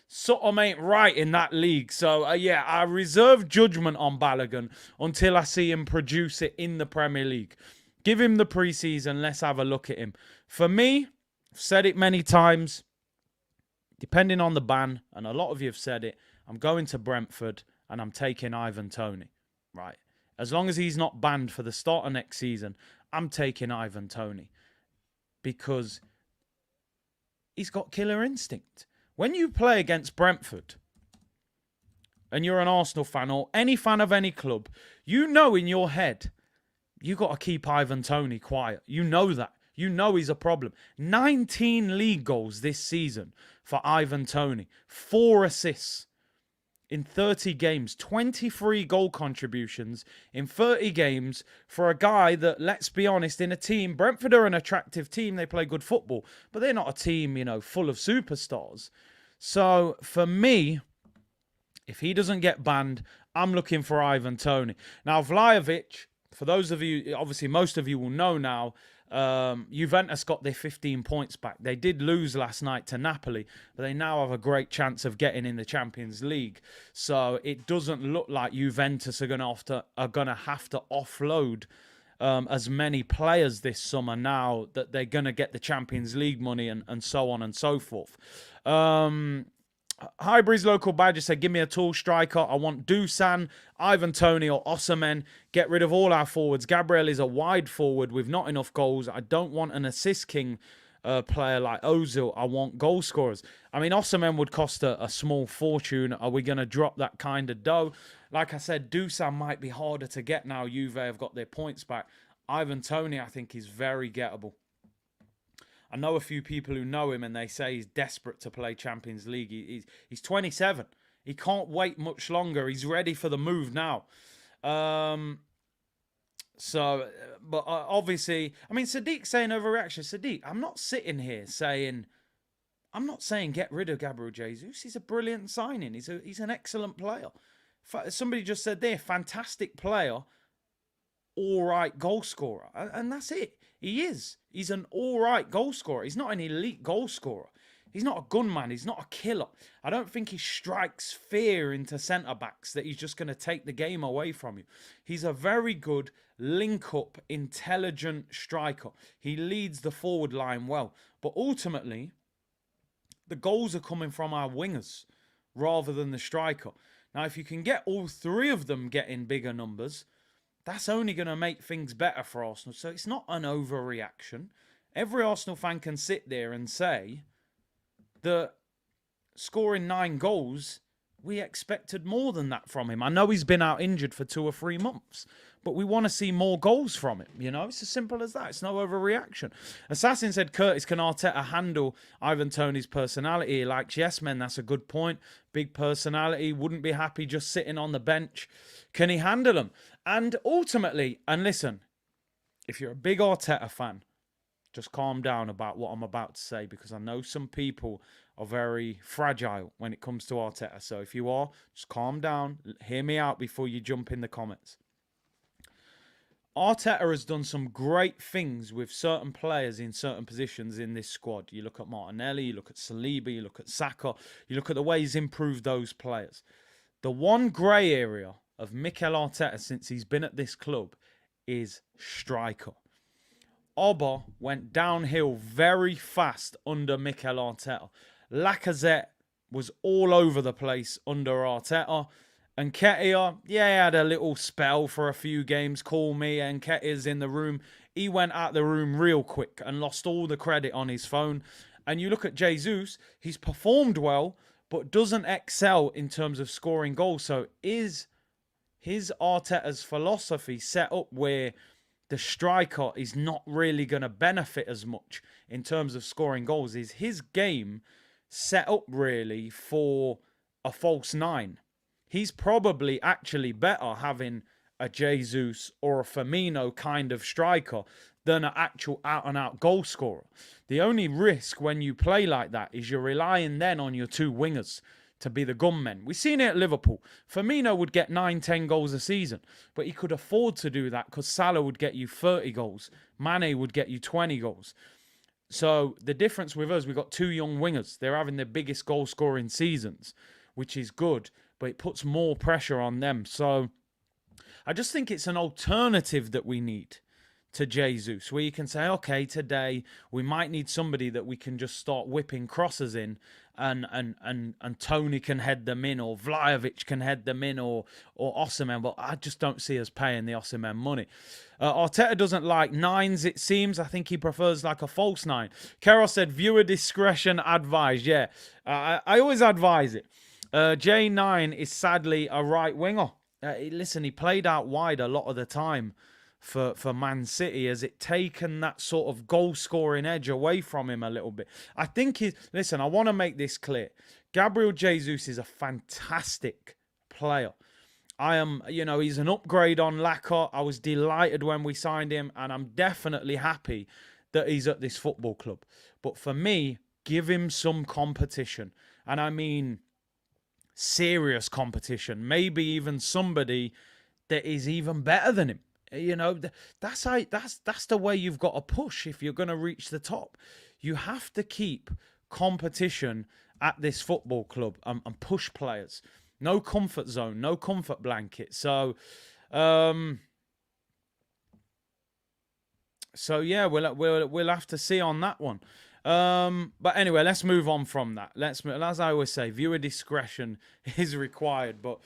Speaker 1: something ain't right in that league. So, yeah, I reserve judgment on Balogun until I see him produce it in the Premier League. Give him the preseason. Let's have a look at him. For me, I've said it many times, depending on the ban, and a lot of you have said it, I'm going to Brentford and I'm taking Ivan Toney. Right. As long as he's not banned for the start of next season, I'm taking Ivan Toney. Because he's got killer instinct. When you play against Brentford, and you're an Arsenal fan or any fan of any club, you know in your head, you got to keep Ivan Toney quiet. You know that. You know he's a problem. 19 league goals this season for Ivan Toney. 4 assists in 30 games. 23 goal contributions in 30 games for a guy that, let's be honest, in a team, Brentford are an attractive team. They play good football, but they're not a team, you know, full of superstars. So for me, if he doesn't get banned, I'm looking for Ivan Toney. Now, Vlahovic, for those of you, obviously most of you will know now, Juventus got their 15 points back. They did lose last night to Napoli, but they now have a great chance of getting in the Champions League. So it doesn't look like Juventus are going to have to offload as many players this summer now that they're going to get the Champions League money and so on and so forth. Highbury's local badger said, give me a tall striker. I want Dusan, Ivan Toney or Osimhen. Get rid of all our forwards. Gabriel is a wide forward with not enough goals. I don't want an assist king player like Ozil. I want goal scorers. I mean, Osimhen would cost a small fortune. Are we going to drop that kind of dough? Like I said, Dusan might be harder to get now. Juve have got their points back. Ivan Toney, I think, is very gettable. I know a few people who know him and they say he's desperate to play Champions League. He's 27. He can't wait much longer. He's ready for the move now. Obviously, I mean, Sadiq's saying overreaction. Sadiq, I'm not sitting here saying, I'm not saying get rid of Gabriel Jesus. He's a brilliant signing. He's an excellent player. Somebody just said there, fantastic player, all right goal scorer. And that's it. He is. He's an all right goal scorer. He's not an elite goal scorer. He's not a gunman. He's not a killer. I don't think he strikes fear into centre-backs that he's just going to take the game away from you. He's a very good link-up, intelligent striker. He leads the forward line well. But ultimately, the goals are coming from our wingers rather than the striker. Now, if you can get all 3 of them getting bigger numbers, that's only going to make things better for Arsenal. So it's not an overreaction. Every Arsenal fan can sit there and say that scoring 9 goals, we expected more than that from him. I know he's been out injured for 2 or 3 months, but we want to see more goals from him. You know, it's as simple as that. It's no overreaction. Assassin said, Curtis, can Arteta handle Ivan Toney's personality? He likes yes men. That's a good point. Big personality. Wouldn't be happy just sitting on the bench. Can he handle them? And ultimately, and listen, if you're a big Arteta fan, just calm down about what I'm about to say, because I know some people are very fragile when it comes to Arteta. So if you are, just calm down. Hear me out before you jump in the comments. Arteta has done some great things with certain players in certain positions in this squad. You look at Martinelli, you look at Saliba, you look at Saka, you look at the way he's improved those players. The one grey area of Mikel Arteta since he's been at this club is striker. Oba went downhill very fast under Mikel Arteta. Lacazette was all over the place under Arteta. And Nketiah, yeah, he had a little spell for a few games. Call me, and Nketiah's in the room. He went out the room real quick and lost all the credit on his phone. And you look at Jesus, he's performed well, but doesn't excel in terms of scoring goals. So is his Arteta's philosophy set up where the striker is not really going to benefit as much in terms of scoring goals? Is his game set up really for a false nine? He's probably actually better having a Jesus or a Firmino kind of striker than an actual out-and-out goal scorer. The only risk when you play like that is you're relying then on your two wingers to be the gunmen. We've seen it at Liverpool. Firmino would get 9-10 goals a season, but he could afford to do that because Salah would get you 30 goals. Mane would get you 20 goals. So the difference with us, we've got two young wingers. They're having their biggest goal-scoring seasons, which is good, but it puts more pressure on them. So I just think it's an alternative that we need to Jesus, where you can say, okay, today we might need somebody that we can just start whipping crosses in, and Tony can head them in, or Vlahovic can head them in, or Osimhen, but I just don't see us paying the Osimhen money. Arteta doesn't like nines, it seems. I think he prefers like a false nine. Carol said, viewer discretion advised. Yeah, I always advise it. J9 is sadly a right winger. Listen, he played out wide a lot of the time for Man City. Has it taken that sort of goal-scoring edge away from him a little bit? I think listen, I want to make this clear. Gabriel Jesus is a fantastic player. He's an upgrade on Lacazette. I was delighted when we signed him, and I'm definitely happy that he's at this football club. But for me, give him some competition. And I mean serious competition. Maybe even somebody that is even better than him. You know, that's the way you've got to push if you're going to reach the top. You have to keep competition at this football club and push players. No comfort zone, no comfort blanket. So yeah, we'll have to see on that one. But anyway, let's move on from that. As I always say, viewer discretion is required, but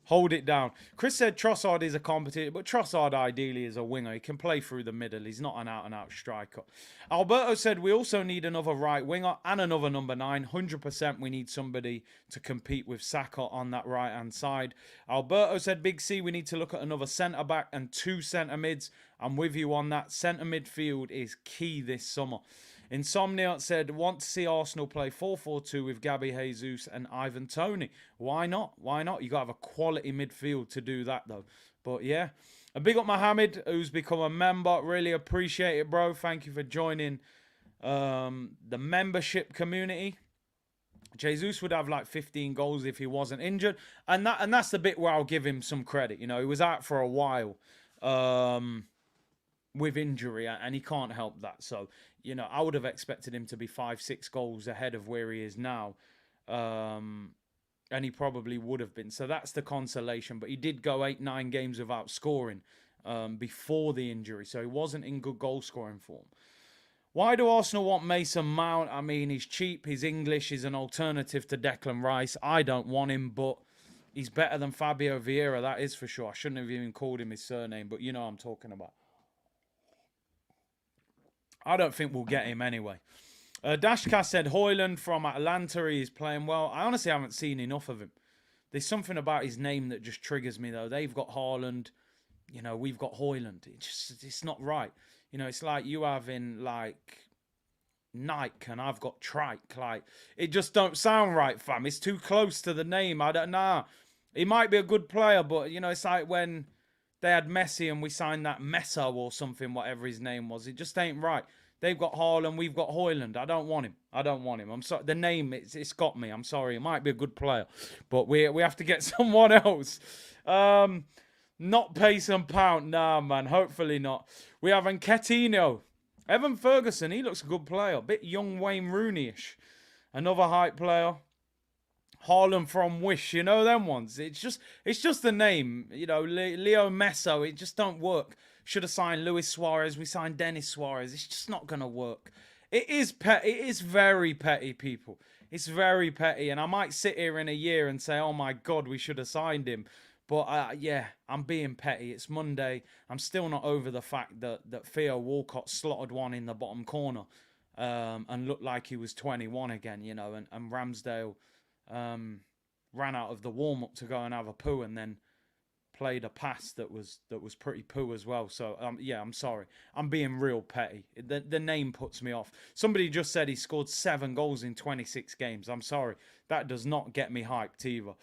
Speaker 1: hold it down. Chris said Trossard is a competitor, but Trossard ideally is a winger. He can play through the middle. He's not an out-and-out striker. Alberto said we also need another right winger and another number 9. 100% we need somebody to compete with Saka on that right-hand side. Alberto said, Big C, we need to look at another centre-back and 2 centre-mids. I'm with you on that. Centre midfield is key this summer. Insomnia said, want to see Arsenal play 4-4-2 with Gabby Jesus and Ivan Toney. Why not? Why not? You got to have a quality midfield to do that, though. But yeah. A big up Mohammed, who's become a member. Really appreciate it, bro. Thank you for joining the membership community. Jesus would have like 15 goals if he wasn't injured. And that's the bit where I'll give him some credit. You know, he was out for a while. With injury, and he can't help that. So, I would have expected him to be 5-6 goals ahead of where he is now. And he probably would have been. So that's the consolation. But he did go 8-9 games without scoring before the injury. So he wasn't in good goal scoring form. Why do Arsenal want Mason Mount? I mean, he's cheap, he's English, he's an alternative to Declan Rice. I don't want him, but he's better than Fabio Vieira, that is for sure. I shouldn't have even called him his surname, but you know what I'm talking about. I don't think we'll get him anyway. Dashcast said Højlund from Atlanta, he's playing well. I honestly haven't seen enough of him. There's something about his name that just triggers me, though. They've got Haaland, we've got Højlund. It's not right. It's like you having like Nike and I've got Trike. Like, it just don't sound right, fam. It's too close to the name. I don't know. He might be a good player, but it's like when they had Messi and we signed that Messo or something, whatever his name was. It just ain't right. They've got Haaland, we've got Højlund. I don't want him. I'm sorry. The name, it's got me. I'm sorry. It might be a good player, but we have to get someone else. Not pace and pound. Nah, man. Hopefully not. We have Nketiah. Evan Ferguson, he looks a good player. A bit young Wayne Rooney-ish. Another hype player. Haaland from Wish, you know them ones. It's just the name, Leo Messo. It just don't work. Should have signed Luis Suarez. We signed Dennis Suarez. It's just not gonna work. It is It is very petty, people. It's very petty, and I might sit here in a year and say, "Oh my God, we should have signed him." But yeah, I'm being petty. It's Monday. I'm still not over the fact that Theo Walcott slotted one in the bottom corner, and looked like he was 21 again, and Ramsdale ran out of the warm up to go and have a poo, and then played a pass that was pretty poo as well. So yeah, I'm sorry. I'm being real petty. The name puts me off. Somebody just said he scored 7 goals in 26 games. I'm sorry. That does not get me hyped either.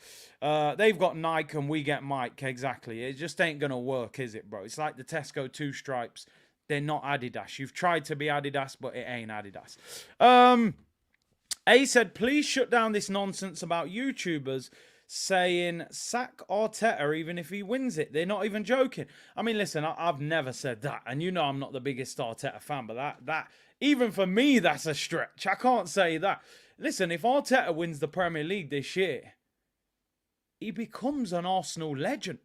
Speaker 1: They've got Nike and we get Mike. Exactly. It just ain't gonna work, is it, bro? It's like the Tesco 2 stripes. They're not Adidas. You've tried to be Adidas, but it ain't Adidas. A said, please shut down this nonsense about YouTubers saying sack Arteta even if he wins it. They're not even joking. I mean, listen, I've never said that. And I'm not the biggest Arteta fan, but that even for me, that's a stretch. I can't say that. Listen, if Arteta wins the Premier League this year, he becomes an Arsenal legend.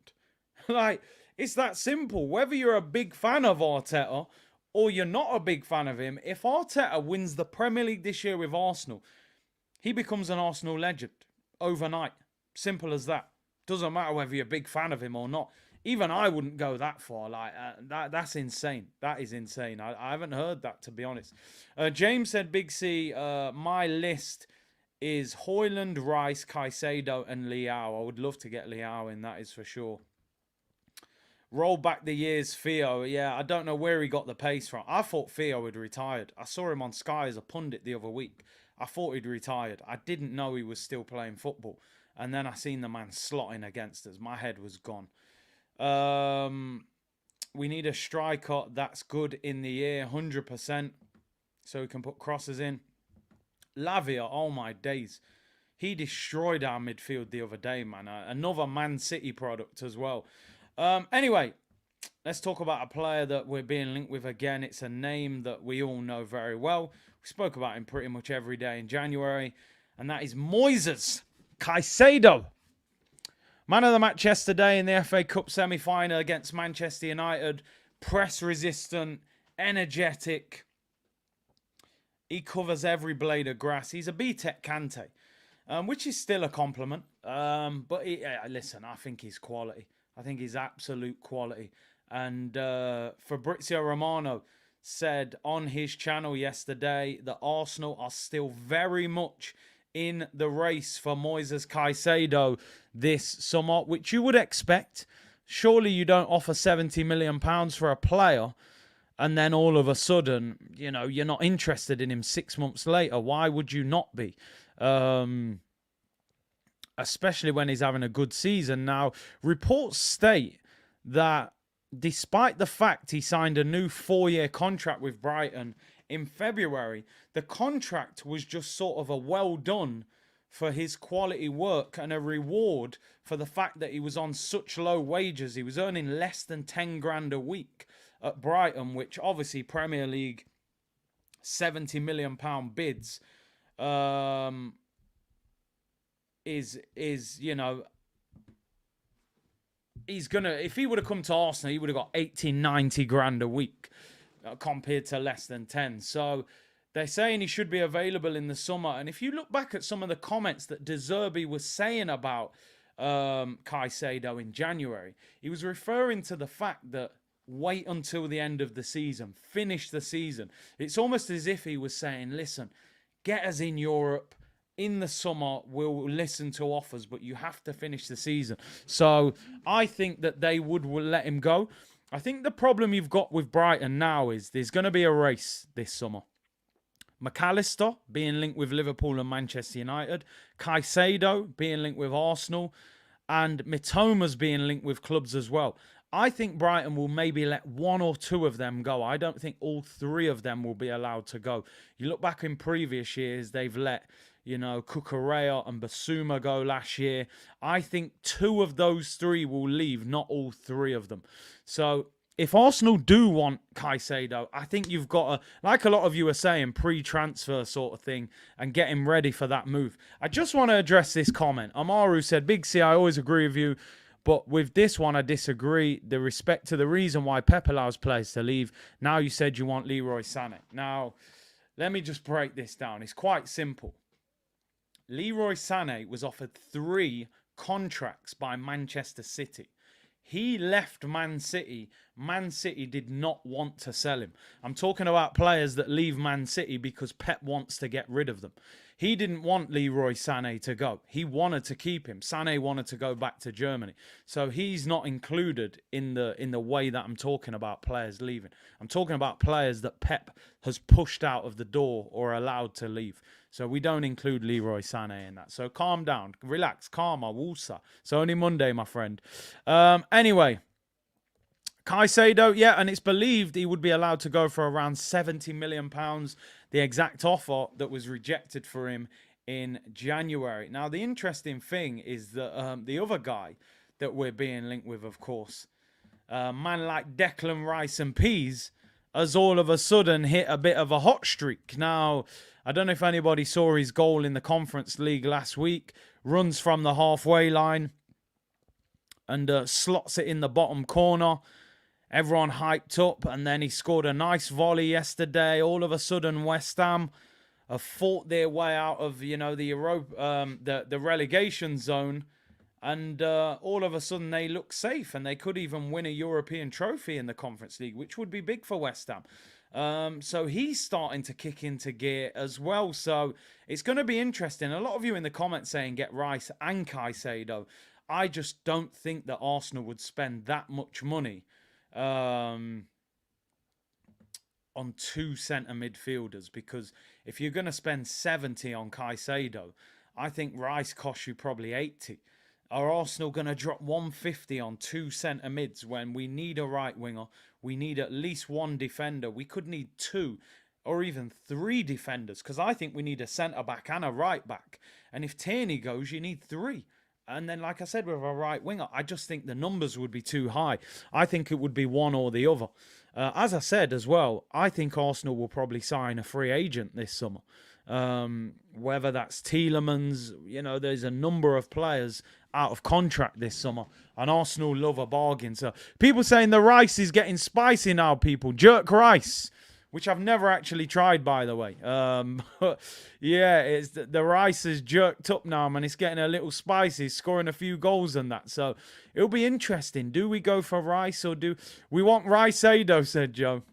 Speaker 1: Like, it's that simple. Whether you're a big fan of Arteta or you're not a big fan of him, if Arteta wins the Premier League this year with Arsenal, he becomes an Arsenal legend overnight. Simple as that. Doesn't matter whether you're a big fan of him or not. Even I wouldn't go that far. Like that's insane. That is insane. I haven't heard that, to be honest. James said, Big C, my list is Højlund, Rice, Caicedo, and Leao. I would love to get Leao in, that is for sure. Roll back the years, Theo. Yeah, I don't know where he got the pace from. I thought Theo had retired. I saw him on Sky as a pundit the other week. I thought he'd retired. I didn't know he was still playing football. And then I seen the man slotting against us. My head was gone. We need a striker that's good in the air, 100%. So we can put crosses in. Lavia, oh my days. He destroyed our midfield the other day, man. Another Man City product as well. Anyway, let's talk about a player that we're being linked with again. It's a name that we all know very well. We spoke about him pretty much every day in January. And that is Moises Caicedo. Man of the match yesterday in the FA Cup semi-final against Manchester United. Press resistant, energetic. He covers every blade of grass. He's a B-Tech Kante, which is still a compliment. But listen, I think he's quality. I think he's absolute quality. And Fabrizio Romano said on his channel yesterday that Arsenal are still very much in the race for Moises Caicedo this summer, which you would expect. Surely you don't offer £70 million for a player and then all of a sudden, you're not interested in him 6 months later. Why would you not be? Especially when he's having a good season. Now, reports state that despite the fact he signed a new 4-year contract with Brighton in February, the contract was just sort of a well done for his quality work and a reward for the fact that he was on such low wages. He was earning less than 10 grand a week at Brighton, which obviously Premier League £70 million bids is he's gonna, if he would have come to Arsenal, he would have got 80, 90 grand a week compared to less than 10. So they're saying he should be available in the summer. And if you look back at some of the comments that De Zerbi was saying about Caicedo in January, he was referring to the fact that wait until the end of the season, finish the season. It's almost as if he was saying, listen, get us in Europe. In the summer, we'll listen to offers, but you have to finish the season. So I think that they would let him go. I think the problem you've got with Brighton now is there's going to be a race this summer. McAllister being linked with Liverpool and Manchester United. Caicedo being linked with Arsenal. And Mitoma's being linked with clubs as well. I think Brighton will maybe let 1 or 2 of them go. I don't think all 3 of them will be allowed to go. You look back in previous years, they've let, Cucurella and Basuma go last year. I think 2 of those 3 will leave, not all 3 of them. So if Arsenal do want Caicedo, I think you've got to, like a lot of you are saying, pre-transfer sort of thing and get him ready for that move. I just want to address this comment. Amaru said, Big C, I always agree with you, but with this one, I disagree. The respect to the reason why Pep allows players to leave. Now you said you want Leroy Sané. Now, let me just break this down. It's quite simple. Leroy Sané was offered 3 contracts by Manchester City. He left Man City. Man City did not want to sell him. I'm talking about players that leave Man City because Pep wants to get rid of them. He didn't want Leroy Sané to go. He wanted to keep him. Sané wanted to go back to Germany. So he's not included in the way that I'm talking about players leaving. I'm talking about players that Pep has pushed out of the door or allowed to leave. So we don't include Leroy Sané in that. So calm down. Relax. Calma. Woosa. It's only Monday, my friend. Anyway. Caicedo, yeah, and it's believed he would be allowed to go for around £70 million, the exact offer that was rejected for him in January. Now, the interesting thing is that the other guy that we're being linked with, of course, man like Declan Rice and Peas, has all of a sudden hit a bit of a hot streak. Now, I don't know if anybody saw his goal in the Conference League last week. Runs from the halfway line and slots it in the bottom corner. Everyone hyped up, and then he scored a nice volley yesterday. All of a sudden, West Ham have fought their way out of, the relegation zone, and all of a sudden they look safe, and they could even win a European trophy in the Conference League, which would be big for West Ham. So he's starting to kick into gear as well. So it's going to be interesting. A lot of you in the comments saying get Rice and Caicedo. I just don't think that Arsenal would spend that much money on 2 centre midfielders, because if you're going to spend 70 on Caicedo, I think Rice costs you probably 80. Are Arsenal going to drop 150 on 2 centre mids when we need a right winger? We need at least 1 defender. We could need 2 or even 3 defenders, because I think we need a centre back and a right back. And if Tierney goes, you need 3. And then, like I said, with a right winger, I just think the numbers would be too high. I think it would be one or the other. As I said as well, I think Arsenal will probably sign a free agent this summer. Whether that's Tielemans, there's a number of players out of contract this summer. And Arsenal love a bargain. So people saying the rice is getting spicy now, people. Jerk rice. Which I've never actually tried, by the way. Yeah, it's the rice is jerked up now, man. It's getting a little spicy, scoring a few goals and that. So it'll be interesting. Do we go for Rice or do we want Caicedo, said Joe.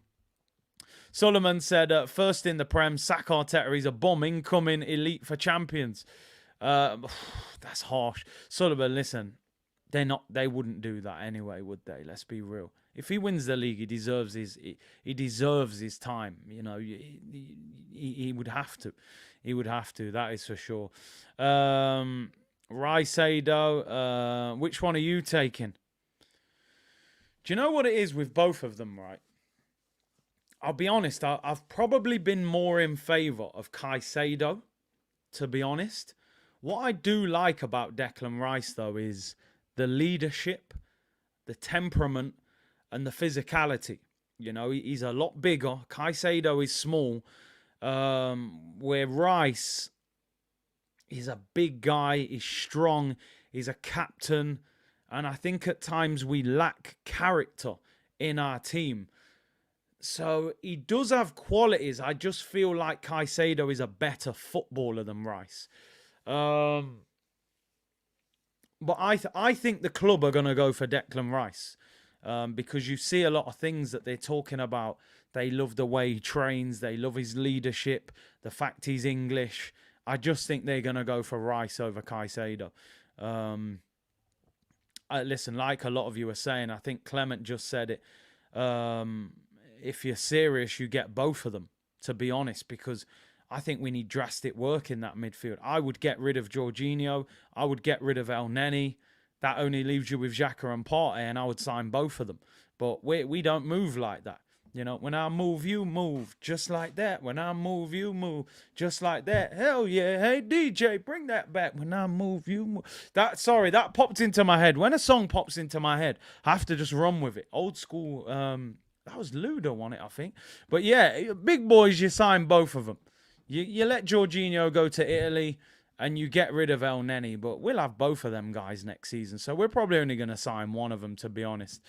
Speaker 1: Solomon said, first in the Prem, sack Arteta. He's a bum, incoming elite for champions. That's harsh. Solomon, listen, they wouldn't do that anyway, would they? Let's be real. If he wins the league, he deserves his time. He would have to. He would have to. That is for sure. Caicedo, which one are you taking? Do you know what it is with both of them, right? I'll be honest. I've probably been more in favour of Caicedo, to be honest. What I do like about Declan Rice, though, is the leadership, the temperament, and the physicality. He's a lot bigger. Caicedo is small. Where Rice is a big guy, he's strong, he's a captain. And I think at times we lack character in our team. So he does have qualities. I just feel like Caicedo is a better footballer than Rice. But I think the club are going to go for Declan Rice. Because you see a lot of things that they're talking about. They love the way he trains. They love his leadership. The fact he's English. I just think they're going to go for Rice over Caicedo. Listen, like a lot of you are saying, I think Clement just said it. If you're serious, you get both of them, to be honest, because I think we need drastic work in that midfield. I would get rid of Jorginho. I would get rid of El Neni. That only leaves you with Xhaka and Partey, and I would sign both of them. But we don't move like that. You know, when I move, you move, just like that. When I move, you move, just like that. Hell yeah. Hey, DJ, bring that back. When I move, you move. That popped into my head. When a song pops into my head, I have to just run with it. Old school, that was Ludo on it, I think. But yeah, big boys, you sign both of them. You let Jorginho go to Italy and you get rid of El Neni, but we'll have both of them guys next season. So we're probably only going to sign one of them, to be honest.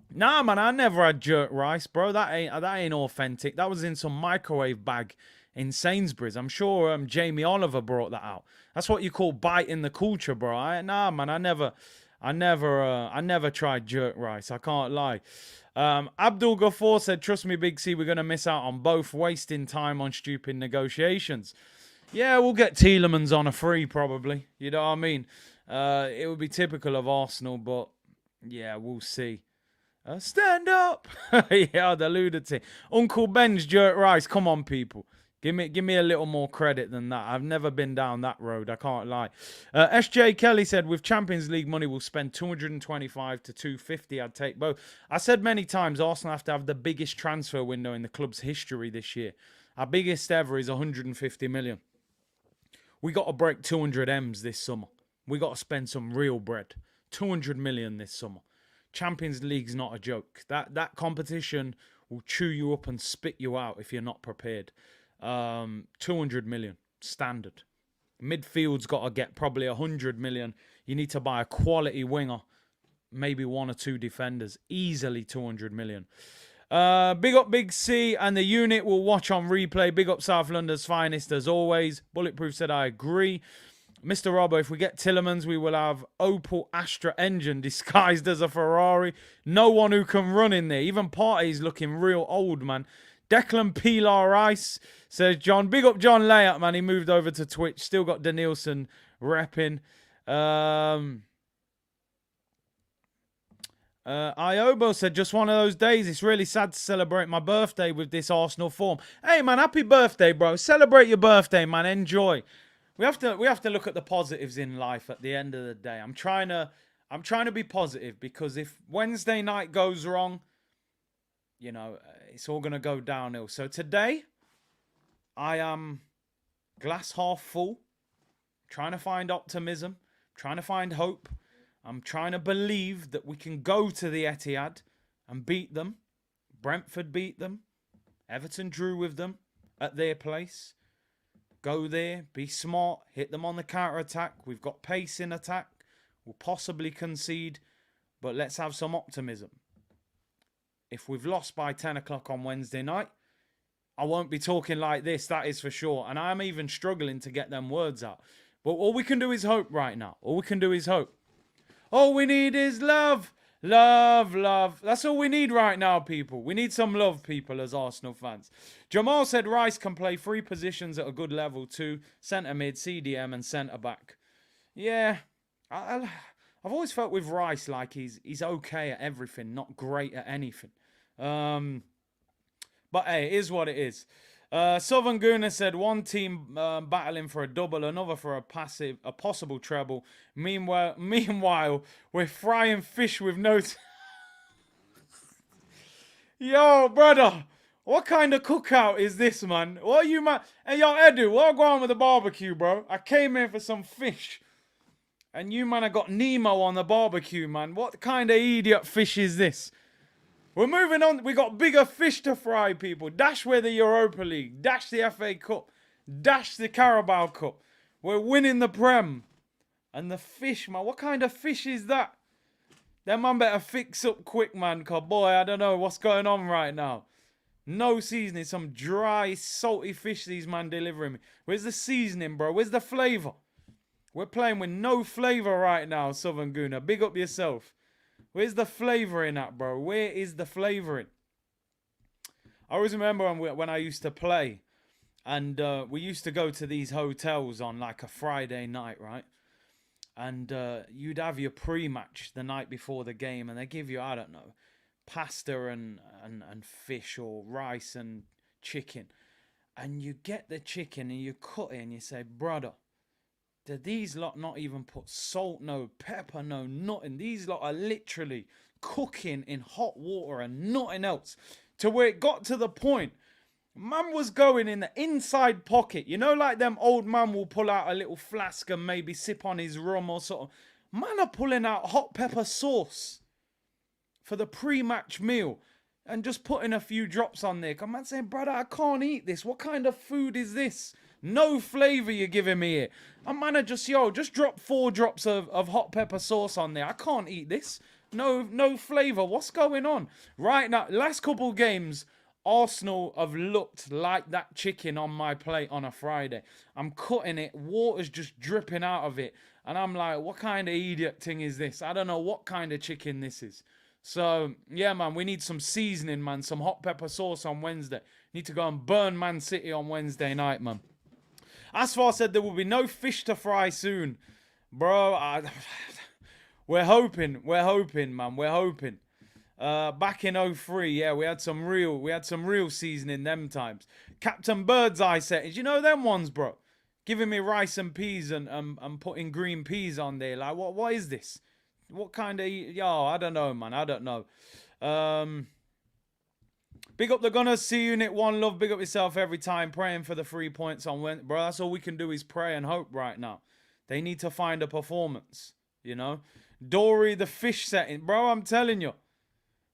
Speaker 1: Nah, man, I never had jerk rice, bro. That ain't authentic. That was in some microwave bag in Sainsbury's. I'm sure Jamie Oliver brought that out. That's what you call biting the culture, bro. Nah, man, I never tried jerk rice. I can't lie. Abdul Ghaffar said, "Trust me, Big C, we're gonna miss out on both, wasting time on stupid negotiations." Yeah, we'll get Tielemans on a free, probably. You know what I mean? It would be typical of Arsenal, but yeah, we'll see. Stand up. Yeah, I'd alluded to. Uncle Ben's jerk rice. Come on, people. Give me a little more credit than that. I've never been down that road. I can't lie. SJ Kelly said, with Champions League money, we'll spend 225 to 250. I'd take both. I said many times, Arsenal have to have the biggest transfer window in the club's history this year. Our biggest ever is 150 million. We got to break 200 M's this summer. We got to spend some real bread. 200 million this summer. Champions League's not a joke. That competition will chew you up and spit you out if you're not prepared. 200 million standard. Midfield's got to get probably 100 million. You need to buy a quality winger, maybe one or two defenders. Easily 200 million. Big up Big C and the unit will watch on replay. Big up South London's finest as always. Bulletproof said, I agree. Mr. Robbo, if we get Tielemans, we will have Opel Astra engine disguised as a Ferrari. No one who can run in there. Even Partey's looking real old, man. Declan Pilar Rice says, John. Big up John Layout, man. He moved over to Twitch. Still got Danielson repping. Iobo said, just one of those days. It's really sad to celebrate my birthday with this Arsenal form. Hey, man, happy birthday, bro. Celebrate your birthday, man. Enjoy. We have to look at the positives in life at the end of the day. I'm trying to be positive because if Wednesday night goes wrong, you know, it's all going to go downhill. So today, I am glass half full, trying to find optimism, trying to find hope. I'm trying to believe that we can go to the Etihad and beat them. Brentford beat them. Everton drew with them at their place. Go there, be smart, hit them on the counter-attack. We've got pace in attack. We'll possibly concede, but let's have some optimism. If we've lost by 10 o'clock on Wednesday night, I won't be talking like this, that is for sure. And I'm even struggling to get them words out. But all we can do is hope right now. All we can do is hope. All we need is love. Love, love. That's all we need right now, people. We need some love, people, as Arsenal fans. Jamal said Rice can play 3 positions at a good level too. Centre mid, CDM and centre back. Yeah, I've always felt with Rice like he's okay at everything, not great at anything. But hey, it is what it is. Southern Gooner said one team battling for a double, another for a possible treble. Meanwhile, we're frying fish with no. Yo, brother, what kind of cookout is this, man? What are you, man? Hey, yo, Edu, what go on with the barbecue, bro? I came here for some fish, and you, man, I got Nemo on the barbecue, man. What kind of idiot fish is this? We're moving on. We got bigger fish to fry, people. Dash with the Europa League. Dash the FA Cup. Dash the Carabao Cup. We're winning the Prem. And the fish, man. What kind of fish is that? That man better fix up quick, man. Cause boy, I don't know what's going on right now. No seasoning. Some dry, salty fish these man delivering me. Where's the seasoning, bro? Where's the flavour? We're playing with no flavour right now, Southern Gooner. Big up yourself. Where's the flavour in that, bro? Where is the flavour in? I always remember when I used to play, and we used to go to these hotels on like a Friday night, right? And you'd have your pre-match the night before the game, and they give you, I don't know, pasta and fish or rice and chicken. And you get the chicken and you cut it and you say, brother, did these lot not even put salt, no pepper, no nothing? These lot are literally cooking in hot water and nothing else. To where it got to the point, man was going in the inside pocket. You know, like them old man will pull out a little flask and maybe sip on his rum or something. Man are pulling out hot pepper sauce for the pre-match meal and just putting a few drops on there. Come on, saying, brother, I can't eat this. What kind of food is this? No flavour you're giving me here. And man, just drop 4 drops of hot pepper sauce on there. I can't eat this. No flavour. What's going on? Right now, last couple games, Arsenal have looked like that chicken on my plate on a Friday. I'm cutting it. Water's just dripping out of it. And I'm like, what kind of idiot thing is this? I don't know what kind of chicken this is. So, yeah, man, we need some seasoning, man. Some hot pepper sauce on Wednesday. Need to go and burn Man City on Wednesday night, man. Asfar said there will be no fish to fry soon. Bro, we're hoping, man. We're hoping. Back in 03, yeah, we had some real seasoning them times. Captain Birdseye settings, you know them ones, bro. Giving me rice and peas and putting green peas on there. Like, what is this? What kind of... Yo, I don't know, man. I don't know. Big up the Gunners. See Unit 1 love. Big up yourself every time. Praying for the 3 points on Wednesday. Bro, that's all we can do is pray and hope right now. They need to find a performance, you know. Dory, the fish setting. Bro, I'm telling you.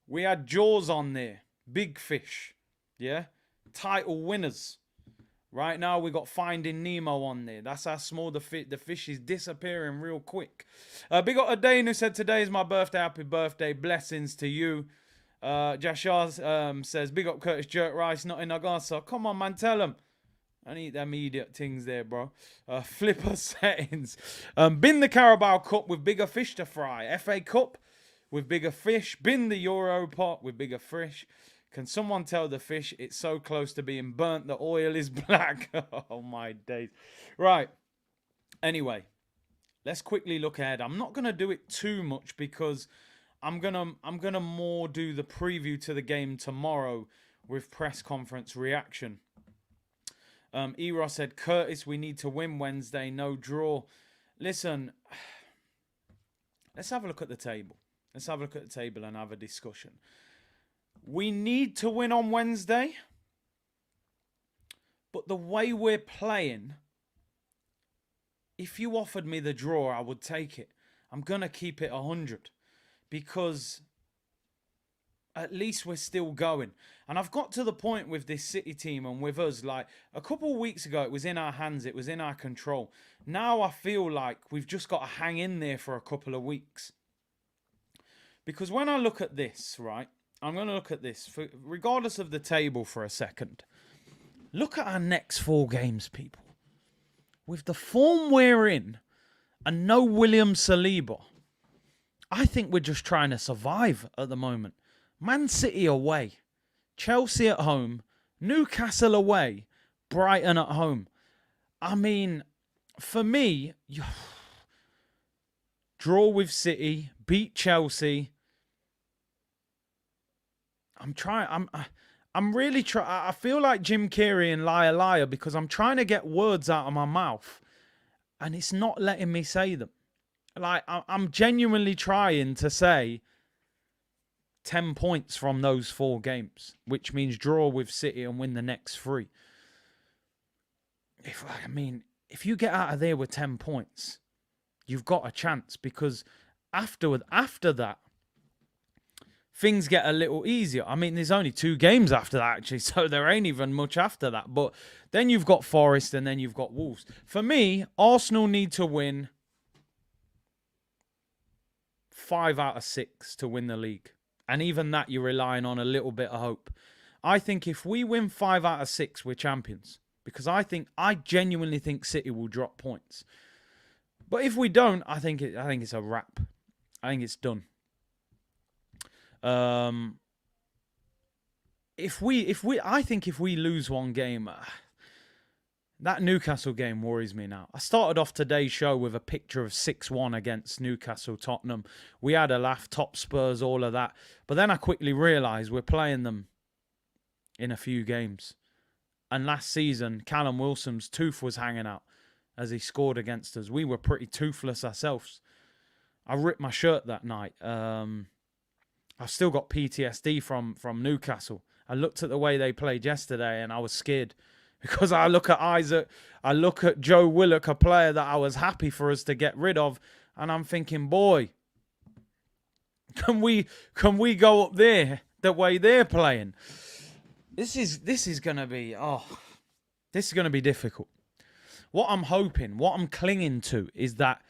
Speaker 1: We had Jaws on there. Big fish. Yeah. Title winners. Right now, we got Finding Nemo on there. That's how small the fish is disappearing real quick. Big up Adane who said, today is my birthday. Happy birthday. Blessings to you. Jashar says, big up Curtis Jerk Rice, not in Agasa. Come on, man, tell him. I need them idiot things there, bro. Flipper settings. Bin the Carabao Cup with bigger fish to fry. FA Cup with bigger fish. Bin the Euro pot with bigger fish. Can someone tell the fish it's so close to being burnt the oil is black? Oh, my days. Right. Anyway, let's quickly look ahead. I'm not going to do it too much because I'm gonna more do the preview to the game tomorrow with press conference reaction. Eros said, Curtis, we need to win Wednesday. No draw. Listen, let's have a look at the table. Let's have a look at the table and have a discussion. We need to win on Wednesday. But the way we're playing, if you offered me the draw, I would take it. I'm going to keep it 100. Because at least we're still going. And I've got to the point with this City team and with us, like a couple of weeks ago, it was in our hands. It was in our control. Now I feel like we've just got to hang in there for a couple of weeks. Because when I look at this, right, I'm going to look at this, regardless of the table for a second. Look at our next 4 games, people. With the form we're in and no William Saliba, I think we're just trying to survive at the moment. Man City away, Chelsea at home, Newcastle away, Brighton at home. I mean, for me, draw with City, beat Chelsea. I'm really trying. I feel like Jim Carrey and Liar Liar because I'm trying to get words out of my mouth and it's not letting me say them. Like, I'm genuinely trying to say 10 points from those 4 games, which means draw with City and win the next 3. If you get out of there with 10 points, you've got a chance because after that, things get a little easier. I mean, there's only 2 games after that, actually, so there ain't even much after that. But then you've got Forest and then you've got Wolves. For me, Arsenal need to win 5 out of 6 to win the league. And even that, you're relying on a little bit of hope. I think if we win 5 out of 6, we're champions. Because I genuinely think City will drop points. But if we don't, I think it's a wrap. I think it's done. If we lose one game, that Newcastle game worries me now. I started off today's show with a picture of 6-1 against Newcastle, Tottenham. We had a laugh, top Spurs, all of that. But then I quickly realised we're playing them in a few games. And last season, Callum Wilson's tooth was hanging out as he scored against us. We were pretty toothless ourselves. I ripped my shirt that night. I've still got PTSD from Newcastle. I looked at the way they played yesterday and I was scared because I look at Isaac, I look at Joe Willock, a player that I was happy for us to get rid of, and I'm thinking, boy, can we go up there the way they're playing? This is gonna be this is gonna be difficult. What I'm hoping, what I'm clinging to is that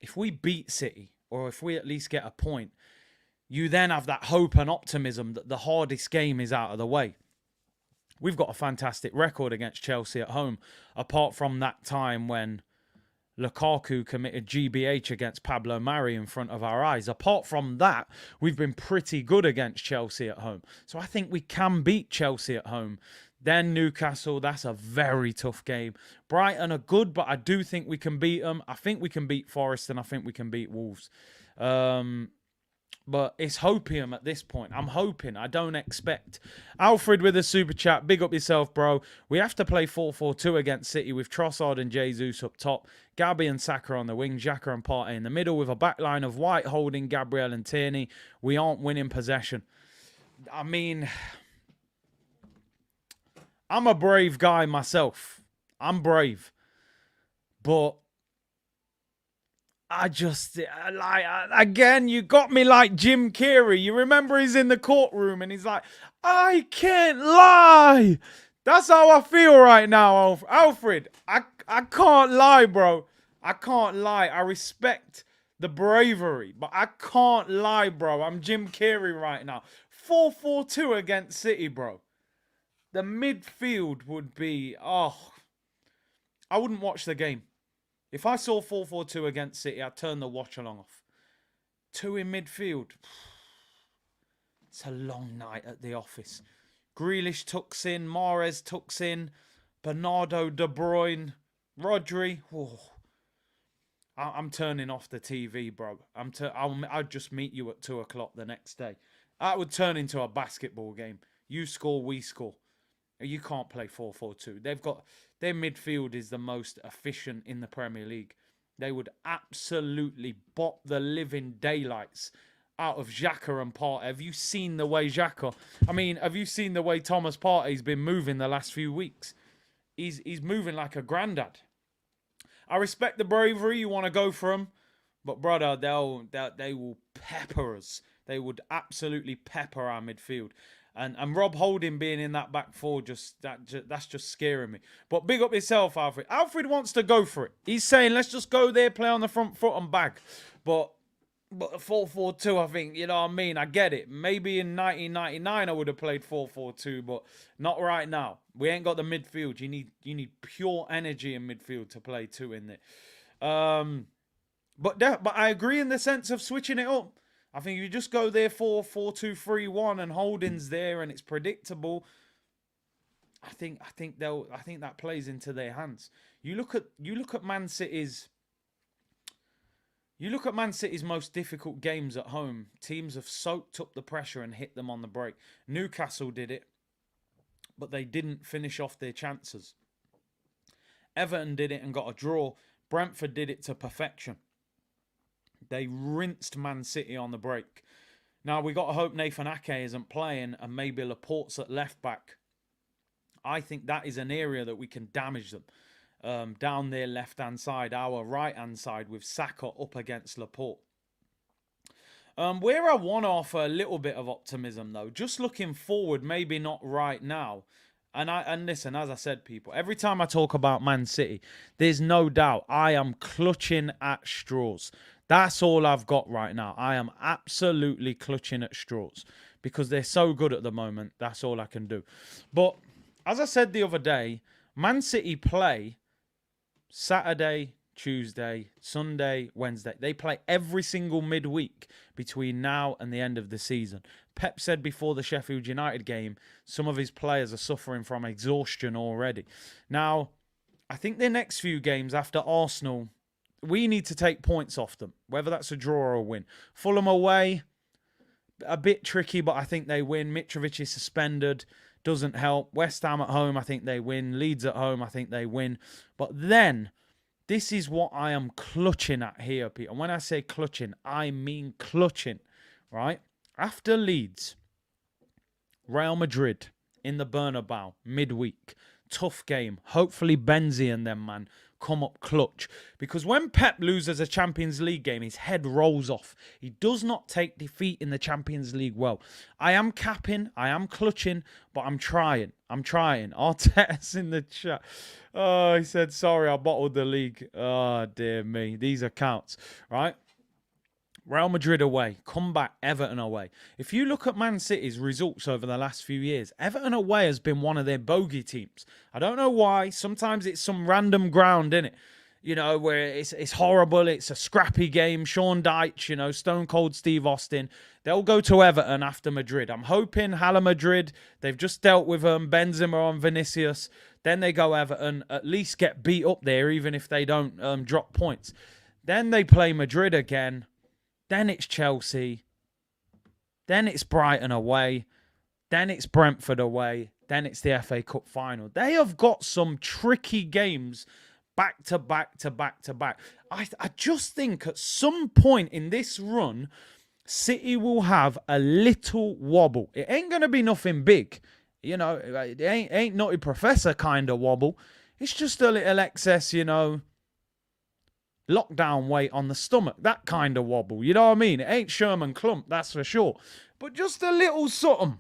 Speaker 1: if we beat City, or if we at least get a point, you then have that hope and optimism that the hardest game is out of the way. We've got a fantastic record against Chelsea at home, apart from that time when Lukaku committed GBH against Pablo Mari in front of our eyes. Apart from that, we've been pretty good against Chelsea at home. So I think we can beat Chelsea at home. Then Newcastle, that's a very tough game. Brighton are good, but I do think we can beat them. I think we can beat Forest, and I think we can beat Wolves. But it's hopium at this point. I'm hoping. I don't expect. Alfred with a super chat. Big up yourself, bro. We have to play 4-4-2 against City with Trossard and Jesus up top. Gabby and Saka on the wing. Xhaka and Partey in the middle with a backline of White, Holding, Gabriel and Tierney. We aren't winning possession. I mean, I'm a brave guy myself. I'm brave. But I just, again, you got me like Jim Carrey. You remember he's in the courtroom and he's like, I can't lie. That's how I feel right now, Alfred. I can't lie, bro. I can't lie. I respect the bravery, but I can't lie, bro. I'm Jim Carrey right now. 4-4-2 against City, bro. The midfield would be, I wouldn't watch the game. If I saw 4-4-2 against City, I'd turn the watch along off. 2 in midfield. It's a long night at the office. Grealish tucks in. Mahrez tucks in. Bernardo, De Bruyne. Rodri. Oh. I'm turning off the TV, bro. I'll just meet you at 2 o'clock the next day. That would turn into a basketball game. You score, we score. You can't play 4-4-2. Their midfield is the most efficient in the Premier League. They would absolutely bop the living daylights out of Xhaka and Partey. Have you seen the way have you seen the way Thomas Partey's been moving the last few weeks? He's moving like a granddad. I respect the bravery. You want to go for them. But, brother, they will pepper us. They would absolutely pepper our midfield. And Rob Holding being in that back four, that's just scaring me. But big up yourself, Alfred. Alfred wants to go for it. He's saying, let's just go there, play on the front foot and bag. But 4-4-2, I think, you know what I mean? I get it. Maybe in 1999 I would have played 4-4-2, but not right now. We ain't got the midfield. You need pure energy in midfield to play 2 in there. But I agree in the sense of switching it up. I think if you just go there 4-4-2-3-1 and Holding's there and it's predictable, I think that plays into their hands. You look at Man City's most difficult games at home. Teams have soaked up the pressure and hit them on the break. Newcastle did it, but they didn't finish off their chances. Everton did it and got a draw. Brentford did it to perfection. They rinsed Man City on the break. Now, we got to hope Nathan Ake isn't playing and maybe Laporte's at left back. I think that is an area that we can damage them. Down their left-hand side, our right-hand side with Saka up against Laporte. Where I want to offer a little bit of optimism, though, just looking forward, maybe not right now. And listen, as I said, people, every time I talk about Man City, there's no doubt I am clutching at straws. That's all I've got right now. I am absolutely clutching at straws because they're so good at the moment. That's all I can do. But as I said the other day, Man City play Saturday, Tuesday, Sunday, Wednesday. They play every single midweek between now and the end of the season. Pep said before the Sheffield United game, some of his players are suffering from exhaustion already. Now, I think their next few games after Arsenal, we need to take points off them, whether that's a draw or a win. Fulham away, a bit tricky, but I think they win. Mitrovic is suspended, doesn't help. West Ham at home, I think they win. Leeds at home, I think they win. But then, this is what I am clutching at here, Peter. And when I say clutching, I mean clutching, right? After Leeds, Real Madrid in the Bernabeu midweek. Tough game. Hopefully Benzi and them, man, come up clutch. Because when Pep loses a Champions League game, his head rolls off. He does not take defeat in the Champions League well. I am capping, I am clutching, but I'm trying. Arteta's in the chat. Oh, he said, sorry, I bottled the league. Oh, dear me. These accounts, right? Real Madrid away, come back, Everton away. If you look at Man City's results over the last few years, Everton away has been one of their bogey teams. I don't know why. Sometimes it's some random ground, innit? You know, where it's horrible. It's a scrappy game. Sean Dyche, you know, Stone Cold Steve Austin. They'll go to Everton after Madrid. I'm hoping Hala Madrid, they've just dealt with Benzema and Vinicius. Then they go Everton, at least get beat up there, even if they don't drop points. Then they play Madrid again. Then it's Chelsea. Then it's Brighton away. Then it's Brentford away. Then it's the FA Cup final. They have got some tricky games back to back to back to back. I just think at some point in this run, City will have a little wobble. It ain't going to be nothing big. You know, it ain't Nutty Professor kind of wobble. It's just a little excess, you know, lockdown weight on the stomach, that kind of wobble. You know what I mean? It ain't Sherman Clump, that's for sure. But just a little something.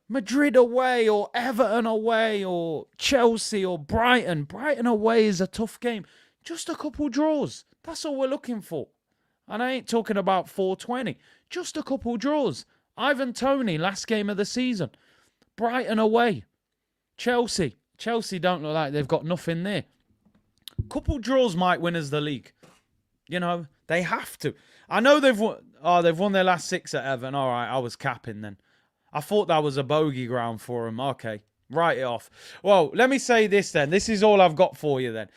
Speaker 1: Madrid away or Everton away or Chelsea or Brighton. Brighton away is a tough game. Just a couple draws. That's all we're looking for. And I ain't talking about 420. Just a couple draws. Ivan Toney, last game of the season. Brighton away. Chelsea. Chelsea don't look like they've got nothing there. Couple draws might win us the league. You know, they have to. I know they've won their last 6 at Everton. All right, I was capping then. I thought that was a bogey ground for them. Okay, write it off. Well, let me say this then. This is all I've got for you then.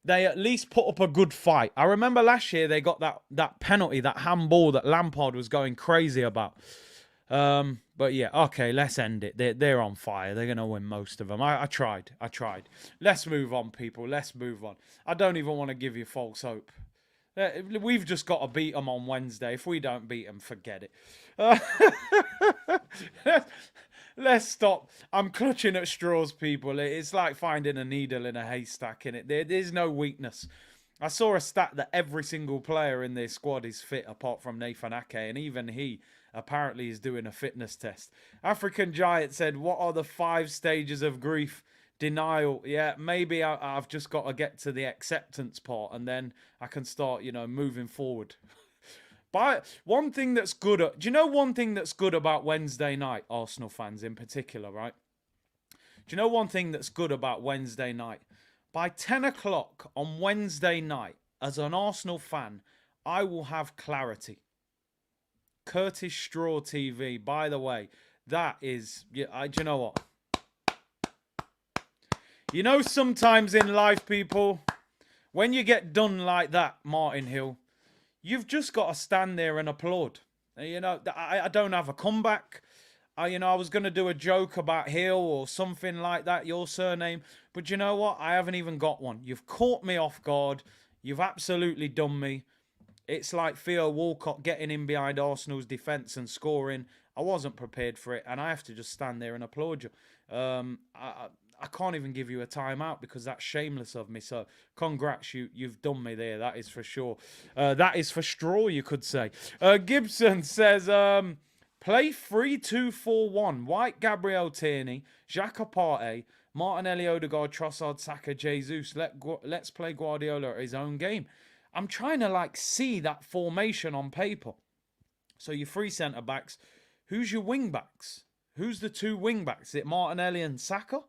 Speaker 1: They at least put up a good fight. I remember last year they got that penalty, that handball that Lampard was going crazy about. But yeah, okay, let's end it. They're on fire. They're going to win most of them. I tried. Let's move on, people. Let's move on. I don't even want to give you false hope. We've just got to beat them on Wednesday. If we don't beat them, forget it. Let's stop. I'm clutching at straws, people. It's like finding a needle in a haystack, innit? There's no weakness. I saw a stat that every single player in their squad is fit apart from Nathan Ake, and even he apparently is doing a fitness test. African Giant said, what are the 5 stages of grief? Denial. Yeah, maybe I've just got to get to the acceptance part and then I can start, you know, moving forward. But one thing that's good, do you know one thing that's good about Wednesday night, Arsenal fans in particular, right? Do you know one thing that's good about Wednesday night? By 10 o'clock on Wednesday night, as an Arsenal fan, I will have clarity. Curtis Straw TV, by the way, that is, do you know what? You know, sometimes in life, people, when you get done like that, Martin Hill, you've just got to stand there and applaud. You know, I don't have a comeback. I was going to do a joke about Hill or something like that, your surname. But you know what? I haven't even got one. You've caught me off guard. You've absolutely done me. It's like Theo Walcott getting in behind Arsenal's defence and scoring. I wasn't prepared for it, and I have to just stand there and applaud you. I can't even give you a timeout because that's shameless of me. So congrats, you've done me there. That is for sure. That is for straw, you could say. Gibson says, play 3-2-4-1. White, Gabriel Tierney, Xhaka Partey, Martinelli, Odegaard, Trossard, Saka, Jesus. Let's play Guardiola at his own game. I'm trying to see that formation on paper. So your 3 centre-backs. Who's your wing-backs? Who's the 2 wing-backs? Is it Martinelli and Saka?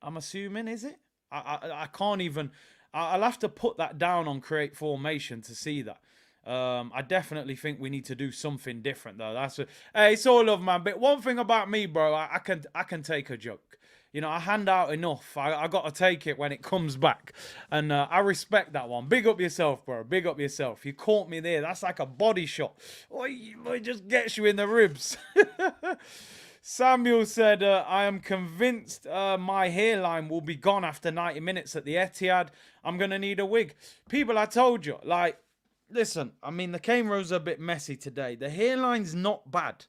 Speaker 1: I'm assuming, is it? I can't even... I'll have to put that down on create formation to see that. I definitely think we need to do something different, though. Hey, it's all love, man. But one thing about me, bro, I can take a joke. You know, I hand out enough. I got to take it when it comes back. And I respect that one. Big up yourself, bro. Big up yourself. You caught me there. That's like a body shot. It just gets you in the ribs. Samuel said, I am convinced my hairline will be gone after 90 minutes at the Etihad. I'm going to need a wig. People, I told you, listen, I mean, the Kane rows are a bit messy today. The hairline's not bad.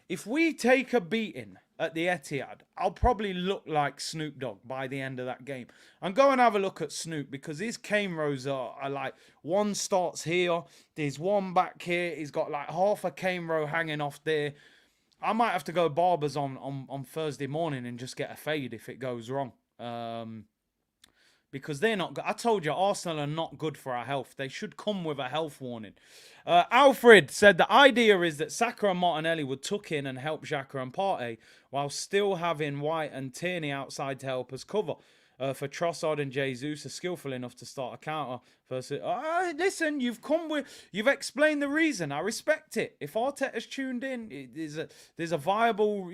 Speaker 1: If we take a beating at the Etihad, I'll probably look like Snoop Dogg by the end of that game. And go and have a look at Snoop, because his cane rows are like, one starts here, there's one back here, he's got like half a cane row hanging off there. I might have to go barbers on Thursday morning and just get a fade if it goes wrong. Because they're not good. I told you, Arsenal are not good for our health. They should come with a health warning. Alfred said the idea is that Saka and Martinelli would tuck in and help Xhaka and Partey, while still having White and Tierney outside to help us cover. For Trossard and Jesus are skillful enough to start a counter. Versus, listen, you've explained the reason. I respect it. If Arteta's tuned in, there's a viable,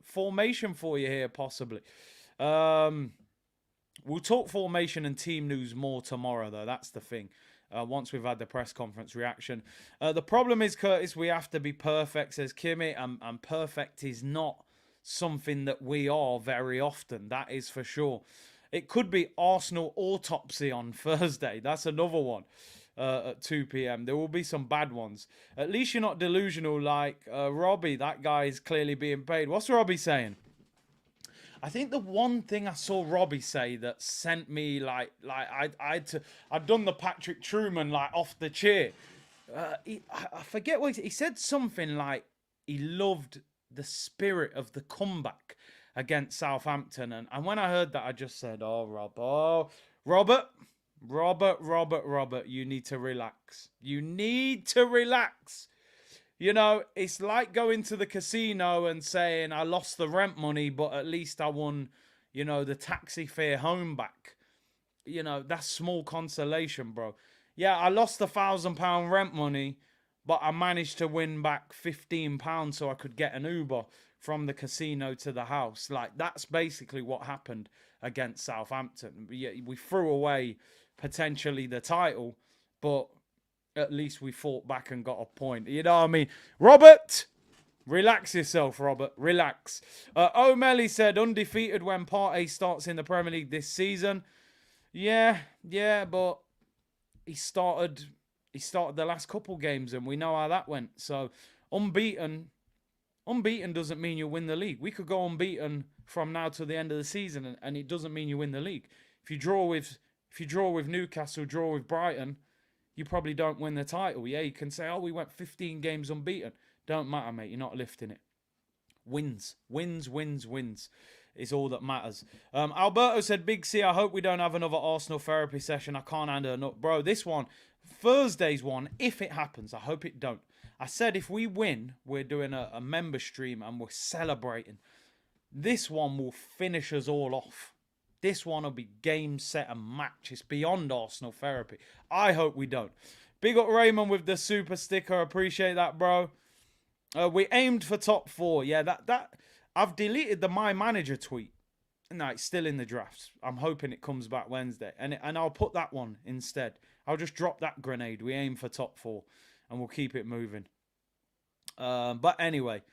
Speaker 1: formation for you here, possibly. We'll talk formation and team news more tomorrow, though. That's the thing. Once we've had the press conference reaction. The problem is, Curtis, we have to be perfect, says Kimmy, and perfect is not something that we are very often. That is for sure. It could be Arsenal autopsy on Thursday. That's another one at 2 p.m. There will be some bad ones. At least you're not delusional like Robbie. That guy is clearly being paid. What's Robbie saying? I think the one thing I saw Robbie say that sent me I'd done the Patrick Truman like off the chair. I forget what he said. Something like he loved the spirit of the comeback against Southampton, and when I heard that, I just said, Robert, you need to relax. You need to relax. It's like going to the casino and saying, I lost the rent money, but at least I won, the taxi fare home back. That's small consolation, bro. Yeah, I lost the £1,000 rent money, but I managed to win back £15 so I could get an Uber from the casino to the house. Like, that's basically what happened against Southampton. We threw away potentially the title, but at least we fought back and got a point. You know what I mean? Robert, relax yourself, Robert. Relax. O'Malley said, undefeated when Partey starts in the Premier League this season. Yeah, but he started the last couple games, and we know how that went. So unbeaten doesn't mean you win the league. We could go unbeaten from now to the end of the season, and it doesn't mean you win the league. If you draw with Newcastle, draw with Brighton, you probably don't win the title. Yeah, you can say, we went 15 games unbeaten. Don't matter, mate. You're not lifting it. Wins is all that matters. Alberto said, Big C, I hope we don't have another Arsenal therapy session. I can't handle it. Bro, this one, Thursday's one, if it happens, I hope it don't. I said if we win, we're doing a member stream and we're celebrating. This one will finish us all off. This one will be game, set, and match. It's beyond Arsenal therapy. I hope we don't. Big up Raymond with the super sticker. Appreciate that, bro. We aimed for top 4. Yeah, that I've deleted the My Manager tweet. No, it's still in the drafts. I'm hoping it comes back Wednesday. And I'll put that one instead. I'll just drop that grenade. We aim for top 4. And we'll keep it moving. But anyway,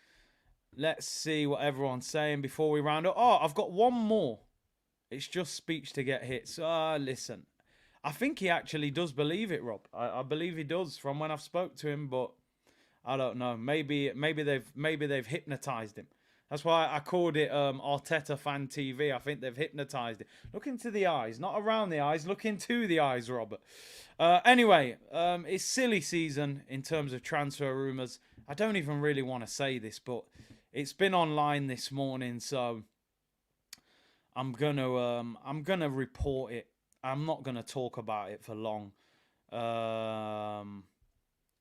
Speaker 1: let's see what everyone's saying before we round up. I've got one more. It's just speech to get hits. Listen, I think he actually does believe it, Rob. I believe he does from when I've spoke to him, but I don't know. Maybe they've hypnotized him. That's why I called it Arteta Fan TV. I think they've hypnotized it. Look into the eyes, not around the eyes. Look into the eyes, Robert. Anyway, it's silly season in terms of transfer rumours. I don't even really want to say this, but it's been online this morning, so I'm gonna report it. I'm not gonna talk about it for long.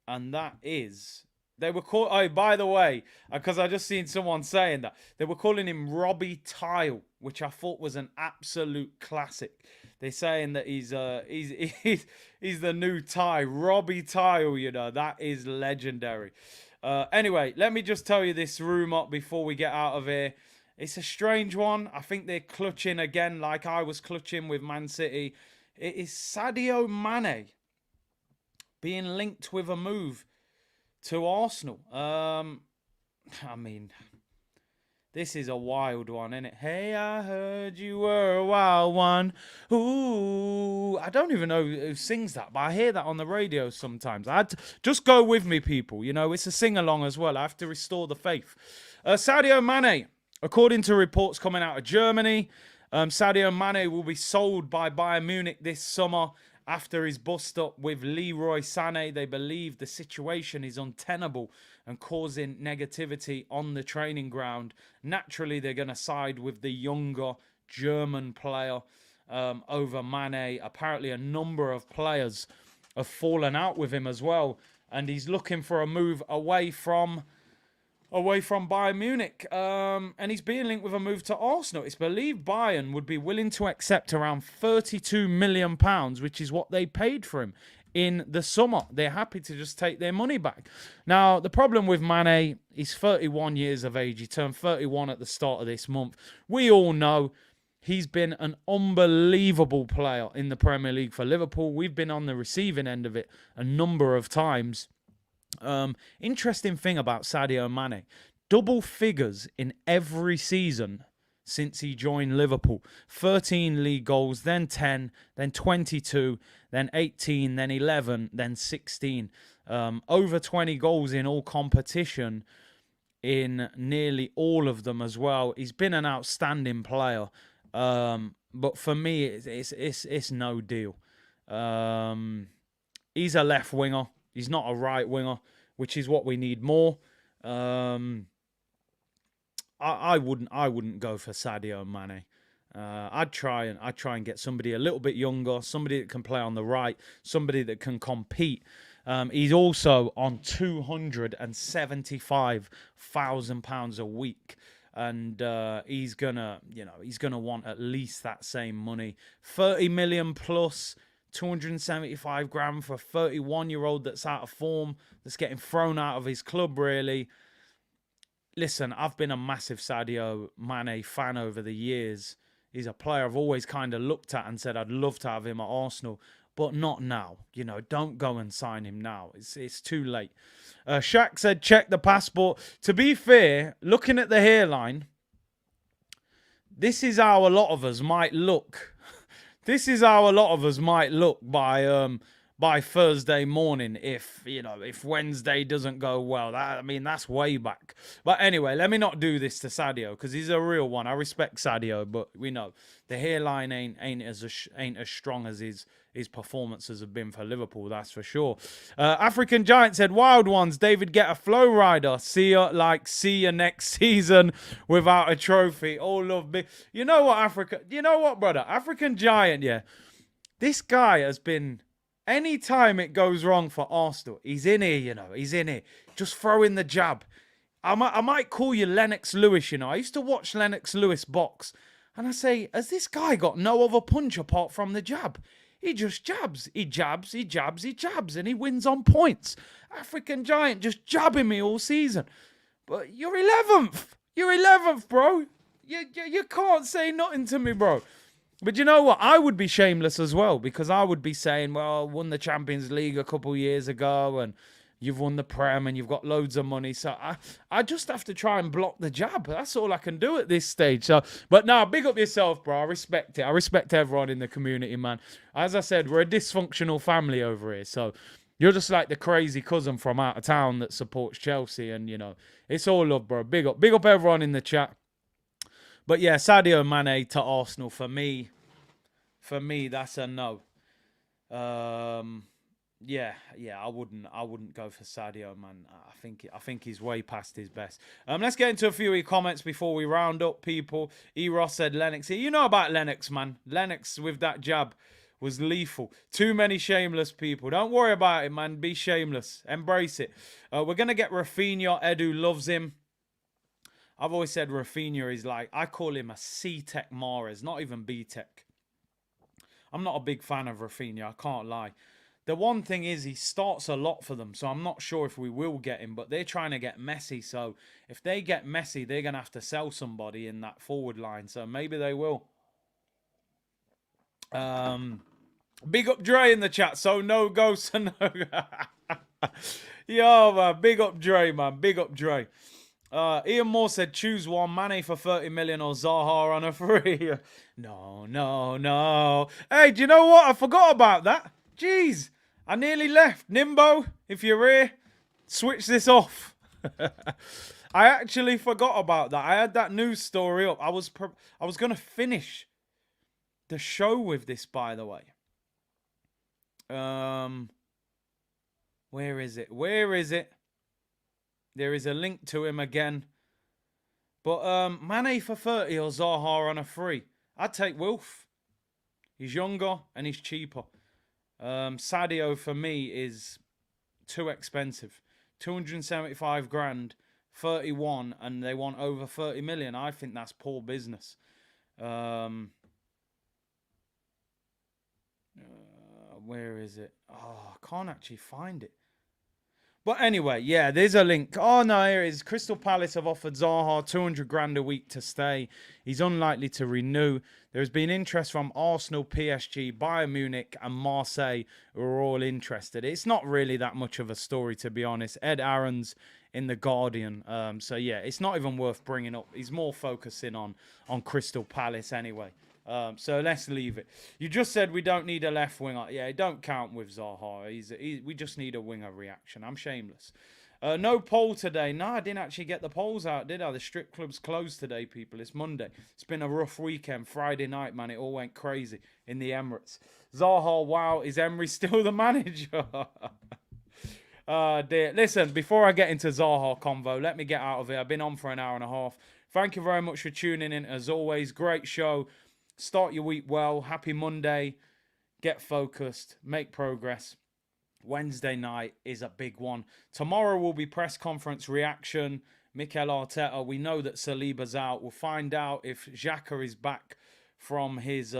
Speaker 1: And that is, they were called. Oh, by the way, because I just seen someone saying that they were calling him Robbie Tile, which I thought was an absolute classic. They're saying that he's the new Ty, Robbie Tile. That is legendary. Anyway, let me just tell you this rumor before we get out of here. It's a strange one. I think they're clutching again like I was clutching with Man City. It is Sadio Mane being linked with a move to Arsenal. I mean, This is a wild one, isn't it? Hey, I heard you were a wild one. Ooh, I don't even know who sings that, but I hear that on the radio sometimes. Just go with me, people. You know, it's a sing-along as well. I have to restore the faith. Sadio Mane, according to reports coming out of Germany, Sadio Mane will be sold by Bayern Munich this summer after his bust-up with Leroy Sané. They believe the situation is untenable and causing negativity on the training ground. Naturally, they're going to side with the younger German player over Mane. Apparently, a number of players have fallen out with him as well, and he's looking for a move away from Bayern Munich. And he's being linked with a move to Arsenal. It's believed Bayern would be willing to accept around £32 million, which is what they paid for him in the summer. They're happy to just take their money back. Now, the problem with Mane, he's 31 years of age. He turned 31 at the start of this month. We all know he's been an unbelievable player in the Premier League for Liverpool. We've been on the receiving end of it a number of times. Interesting thing about Sadio Mane, double figures in every season since he joined Liverpool. 13 league goals, then 10, then 22, then 18, then 11, then 16. Over 20 goals in all competition in nearly all of them as well. He's been an outstanding player. But for me, it's no deal. He's a left winger. He's not a right winger, which is what we need more. I wouldn't go for Sadio Mane. I'd try and get somebody a little bit younger, somebody that can play on the right, somebody that can compete. He's also on £275,000 a week. And he's gonna want at least that same money. 30 million plus, 275 grand for a 31-year-old that's out of form, that's getting thrown out of his club, really. Listen, I've been a massive Sadio Mane fan over the years. He's a player I've always kind of looked at and said I'd love to have him at Arsenal, but not now. You know, don't go and sign him now. It's too late. Shaq said, check the passport. To be fair, looking at the hairline, this is how a lot of us might look. This is how a lot of us might look by Thursday morning if Wednesday doesn't go well. That's way back. But anyway, let me not do this to Sadio because he's a real one. I respect Sadio, but we know the hairline ain't as strong as his performances have been for Liverpool, that's for sure. African Giant said, wild ones, David get a flow rider. See you next season without a trophy. All love big. You know what, brother? African Giant, yeah. This guy has been, anytime it goes wrong for Arsenal, he's in here, he's in here. Just throw in the jab. I might call you Lennox Lewis, I used to watch Lennox Lewis box, and I say, has this guy got no other punch apart from the jab? He just jabs. He jabs, and he wins on points. African Giant just jabbing me all season. But you're 11th. You're 11th, bro. You can't say nothing to me, bro. But you know what? I would be shameless as well, because I would be saying, well, I won the Champions League a couple years ago, and you've won the Prem, and you've got loads of money. So I just have to try and block the jab. That's all I can do at this stage. So, but now, big up yourself, bro. I respect it. I respect everyone in the community, man. As I said, we're a dysfunctional family over here. So you're just like the crazy cousin from out of town that supports Chelsea. And, it's all love, bro. Big up everyone in the chat. But yeah, Sadio Mane to Arsenal, for me, that's a no. Yeah, I wouldn't go for Sadio, man. I think he's way past his best. Let's get into a few comments before we round up, people. Eros said Lennox here. You know about Lennox, man. Lennox with that jab was lethal. Too many shameless people. Don't worry about it, man. Be shameless. Embrace it. We're gonna get Rafinha. Edu loves him. I've always said Rafinha is like, I call him a C-Tech Mahrez, not even B-Tech. I'm not a big fan of Rafinha, I can't lie. The one thing is he starts a lot for them, so I'm not sure if we will get him, but they're trying to get Messi, so if they get Messi, they're going to have to sell somebody in that forward line, so maybe they will. Big up Dre in the chat, so no ghosts and no... Yo, man, big up Dre, man, big up Dre. Ian Moore said, choose one, Mane for 30 million or Zaha on a free. No, no, no. Hey, do you know what? I forgot about that. Jeez, I nearly left. Nimbo, if you're here, switch this off. I actually forgot about that. I had that news story up. I was going to finish the show with this, by the way. Where is it? Where is it? There is a link to him again. But Mane for 30 or Zaha on a free. I'd take Wilf. He's younger and he's cheaper. Sadio for me is too expensive. 275 grand, 31, and they want over 30 million. I think that's poor business. Where is it? Oh, I can't actually find it. But anyway, yeah, there's a link. Oh, no, here it is. Crystal Palace have offered Zaha 200 grand a week to stay. He's unlikely to renew. There has been interest from Arsenal, PSG, Bayern Munich and Marseille, who are all interested. It's not really that much of a story, to be honest. Ed Aaron's in The Guardian. So, yeah, it's not even worth bringing up. He's more focusing on Crystal Palace anyway. So let's leave it. You just said we don't need a left winger. Yeah, it don't count with Zaha. We just need a winger reaction. I'm shameless. No poll today. No, I didn't actually get the polls out, did I? The strip club's closed today, people. It's Monday. It's been a rough weekend. Friday night, man. It all went crazy in the Emirates. Zaha, wow. Is Emery still the manager? Dear. Listen, before I get into Zaha convo, let me get out of here. I've been on for an hour and a half. Thank you very much for tuning in. As always, great show. Start your week well. Happy Monday. Get focused. Make progress. Wednesday night is a big one. Tomorrow will be press conference reaction. Mikel Arteta. We know that Saliba's out. We'll find out if Xhaka is back from his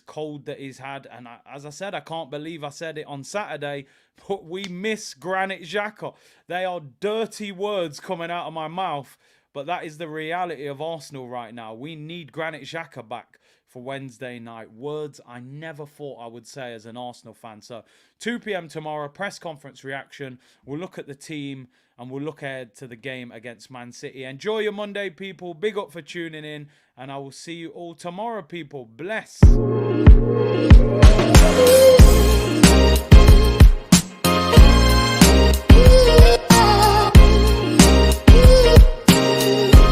Speaker 1: cold that he's had. And as I said, I can't believe I said it on Saturday, but we miss Granit Xhaka. They are dirty words coming out of my mouth, but that is the reality of Arsenal right now. We need Granit Xhaka back for Wednesday night. Words I never thought I would say as an Arsenal fan. So 2 p.m. tomorrow, press conference reaction. We'll look at the team and we'll look ahead to the game against Man City. Enjoy your Monday, people. Big up for tuning in, and I will see you all tomorrow, people. Bless.